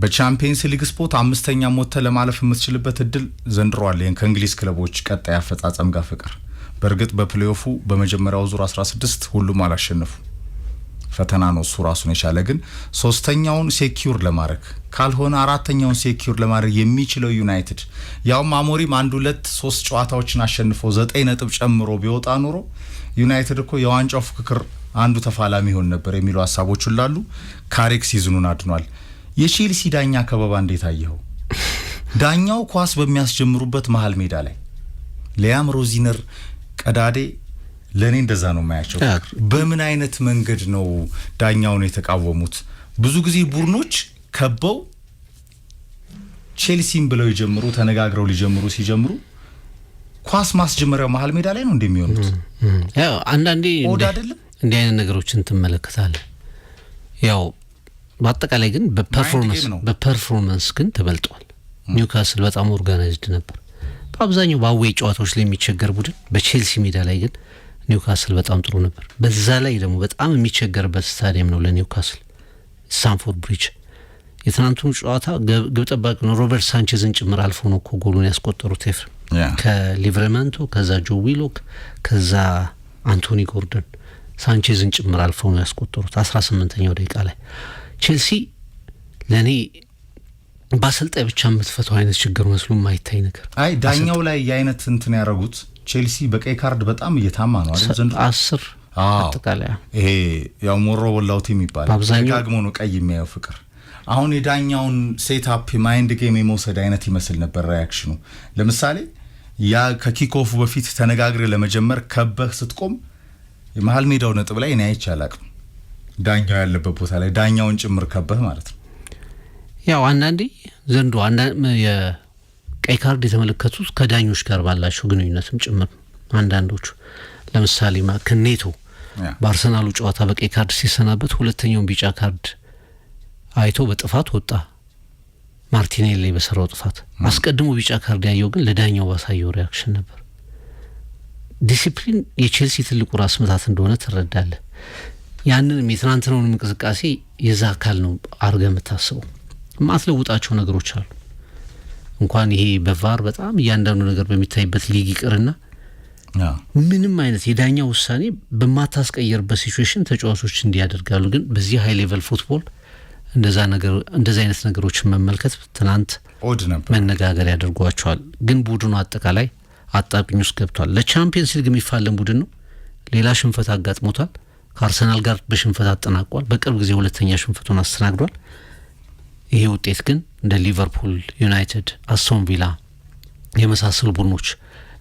Speaker 1: በቻምፒየንስ ሊግ ስፖርት 5ኛ ሞተ ለማለፍ የምትችልበት እድል ዘንድሮአል። ከእንግሊዝ ክለቦች ቀጣይ አፈጻጸም ጋር ፍቅር በእርግጥ በፕሌኦፉ በመጀመሪያው ዙር 16 ሁሉም አላሸነፉ፣ ፈተና ነው እሱ ራሱን የቻለ። ግን 3ኛውን ሴኪዩር ለማድረግ ካልሆነ 4ኛውን ሴኪዩር ለማድረግ የሚችለው ዩናይትድ ያውም አሞሪም 1-2-3 ጨዋታዎችን አሸንፎ 9 ነጥብ ጨምሮ ቢወጣ ኖሮ ዩናይትድ እኮ የዋንጫው ፍክክር አንዱ ተፋላሚ ሆን ነበር የሚሉ ሀሳቦች ሁሉ ካሪክ ሲዝኑን አድኗል። የቼልሲ ዳኛ ከበባ እንዴት አየኸው? ዳኛው ኳስ በሚያስጀምሩበት መሃል ሜዳ ላይ ሊያም ሮዚነር ቀዳዴ ለኔ እንደዛ ነው ማያቸው። በምን አይነት መንገድ ነው ዳኛውን የተቃወሙት? ብዙ ጊዜ ቡድኖች ከበው ቼልሲን ብለው ይጀምሩ ተነጋግረው ሲጀምሩ ኳስ ማስጀመሪያው መሃል ሜዳ ላይ ነው እንደሚሆኑት።
Speaker 2: ያው አንዳንዴ
Speaker 1: ኦድ አይደለም
Speaker 2: እንዲህ አይነት ነገሮችን ትመለከታለህ። ያው በአጠቃላይ ግን በፐርፎርማንስ ግን ተበልጧል። ኒውካስል በጣም ኦርጋናይዝድ ነበር። በአብዛኛው በአዌይ ጨዋታዎች ላይ የሚቸገር ቡድን፣ በቼልሲ ሜዳ ላይ ግን ኒውካስል በጣም ጥሩ ነበር። በዛ ላይ ደግሞ በጣም የሚቸገርበት ስታዲየም ነው ለኒውካስል ስታንፎርድ ብሪጅ። የትናንቱን ጨዋታ ግብ ጠባቂ ነው ሮበርት ሳንቼዝን ጭምር አልፎ ነው እኮ ጎሉን ያስቆጠሩት ኤፍሬም። ከሊቨርመንቶ ከዛ ጆ ዊሎክ ከዛ አንቶኒ ጎርደን ሳንቼዝን ጭምር አልፎ ነው ያስቆጠሩት 18ኛው ደቂቃ ላይ። ቼልሲ ለኔ ባሰልጣኝ ብቻ የምትፈታው አይነት ችግር መስሎ ማይታይ ነገር።
Speaker 1: አይ ዳኛው ላይ የአይነት እንትን ያረጉት ቼልሲ በቀይ ካርድ በጣም እየታማ ነው አይደል? ዘንድሮ
Speaker 2: 10 አጠቃላይ
Speaker 1: ይሄ ያው ሞሮ ወላውቲ የሚባለው ደጋግሞ ነው ቀይ የሚያየው ፍቅር። አሁን የዳኛውን ሴትአፕ ማይንድ ጌም የመውሰድ አይነት ይመስል ነበር ሪአክሽኑ። ለምሳሌ ያ ከኪክኦፍ በፊት ተነጋግረ ለመጀመር ከበህ ስትቆም የመሃል ሜዳው ነጥብ ላይ እኔ አይቻላቅም ዳኛው ያለበት ቦታ ላይ ዳኛውን ጭምር ከበህ ማለት ነው።
Speaker 2: ያው አንዳንዴ ዘንድሮ የቀይ ካርድ የተመለከቱት ከዳኞች ጋር ባላቸው ግንኙነትም ጭምር አንዳንዶቹ ለምሳሌ ከኔቶ በአርሰናሉ ጨዋታ በቀይ ካርድ ሲሰናበት ሁለተኛውን ቢጫ ካርድ አይቶ በጥፋት ወጣ። ማርቲኔሊ በሰራው ጥፋት አስቀድሞ ቢጫ ካርድ ያየው ግን ለዳኛው ባሳየው ሪአክሽን ነበር። ዲሲፕሊን የቼልሲ ትልቁ ራስ ምታት እንደሆነ ትረዳለህ። ያንን የትናንትናውን እንቅስቃሴ የዛ አካል ነው አርገ የምታስበው። ማትለውጣቸው ነገሮች አሉ። እንኳን ይሄ በቫር በጣም እያንዳንዱ ነገር በሚታይበት ሊግ ይቅርና ምንም አይነት የዳኛው ውሳኔ በማታስቀየርበት ሲቹዌሽን ተጫዋቾች እንዲያደርጋሉ። ግን በዚህ ሃይ ሌቨል ፉትቦል እንደዛ አይነት ነገሮችን መመልከት ትናንት
Speaker 1: ኦድ ነበር፣
Speaker 2: መነጋገር ያደርጓቸዋል። ግን ቡድኑ አጠቃላይ አጣብቂኝ ውስጥ ገብቷል። ለቻምፒየንስ ሊግ የሚፋለም ቡድን ነው። ሌላ ሽንፈት አጋጥሞታል። ከአርሰናል ጋር በሽንፈት አጠናቋል። በቅርብ ጊዜ ሁለተኛ ሽንፈቱን አስተናግዷል። ይሄ ውጤት ግን እንደ ሊቨርፑል፣ ዩናይትድ፣ አስቶን ቪላ የመሳሰሉ ቡድኖች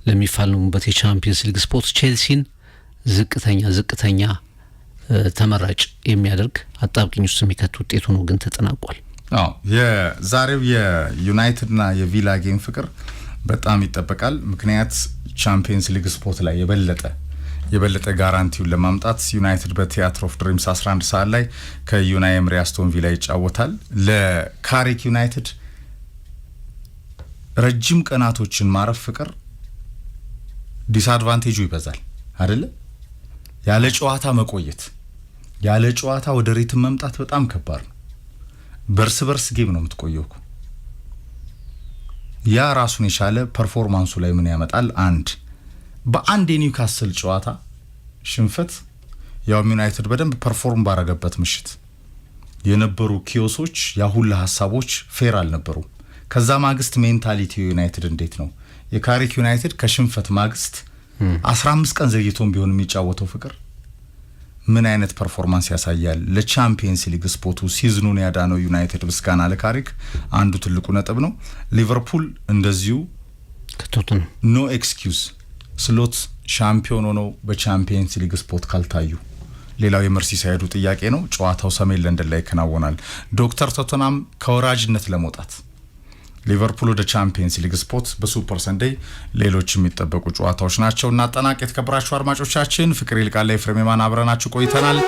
Speaker 2: ለሚፋለሙበት የቻምፒየንስ ሊግ ስፖርት ቼልሲን ዝቅተኛ ተመራጭ የሚያደርግ አጣብቂኝ ውስጥ የሚከት ውጤቱ ነው ግን ተጠናቋል።
Speaker 1: የዛሬው የዩናይትድና የቪላ ጌም ፍቅር በጣም ይጠበቃል። ምክንያት ቻምፒየንስ ሊግ ስፖርት ላይ የበለጠ ጋራንቲውን ለማምጣት ዩናይትድ በቲያትር ኦፍ ድሪምስ 11 ሰዓት ላይ ከዩናይ ኤምሪ አስቶን ቪላ ይጫወታል። ለካሪክ ዩናይትድ ረጅም ቀናቶችን ማረፍ ፍቅር ዲስአድቫንቴጁ ይበዛል አይደለ? ያለ ጨዋታ መቆየት፣ ያለ ጨዋታ ወደ ሪትም መምጣት በጣም ከባድ ነው። በርስ ጌም ነው የምትቆየው። ያ ራሱን የቻለ ፐርፎርማንሱ ላይ ምን ያመጣል? በአንድ የኒውካስል ጨዋታ ሽንፈት ያው ዩናይትድ በደንብ ፐርፎርም ባረገበት ምሽት የነበሩ ኪዮሶች ያሁላ ሐሳቦች ፌር አልነበሩም። ከዛ ማግስት ሜንታሊቲ ዩናይትድ እንዴት ነው? የካሪክ ዩናይትድ ከሽንፈት ማግስት 15 ቀን ዘግይቶም ቢሆን የሚጫወተው ፍቅር ምን አይነት ፐርፎርማንስ ያሳያል? ለቻምፒየንስ ሊግ ስፖርቱ ሲዝኑን ያዳነው ዩናይትድ ምስጋና ለካሪክ አንዱ ትልቁ ነጥብ ነው። ሊቨርፑል እንደዚሁ
Speaker 2: ከቶተንሃም
Speaker 1: ኖ ኤክስኪውዝ ስሎት ሻምፒዮን ሆነው በቻምፒየንስ ሊግ ስፖርት ካልታዩ ሌላው የመርሲሳይዱ ጥያቄ ነው። ጨዋታው ሰሜን ለንደን ላይ ይከናወናል። ዶክተር ቶተንሃም ከወራጅነት ለመውጣት ሊቨርፑል ወደ ቻምፒየንስ ሊግ ስፖርት በሱፐር ሰንዴይ ሌሎች የሚጠበቁ ጨዋታዎች ናቸው። እና አጠናቅ የተከበራችሁ አድማጮቻችን ፍቅር ይልቃል ላይ ፍሬም ማን አብረናችሁ ቆይተናል።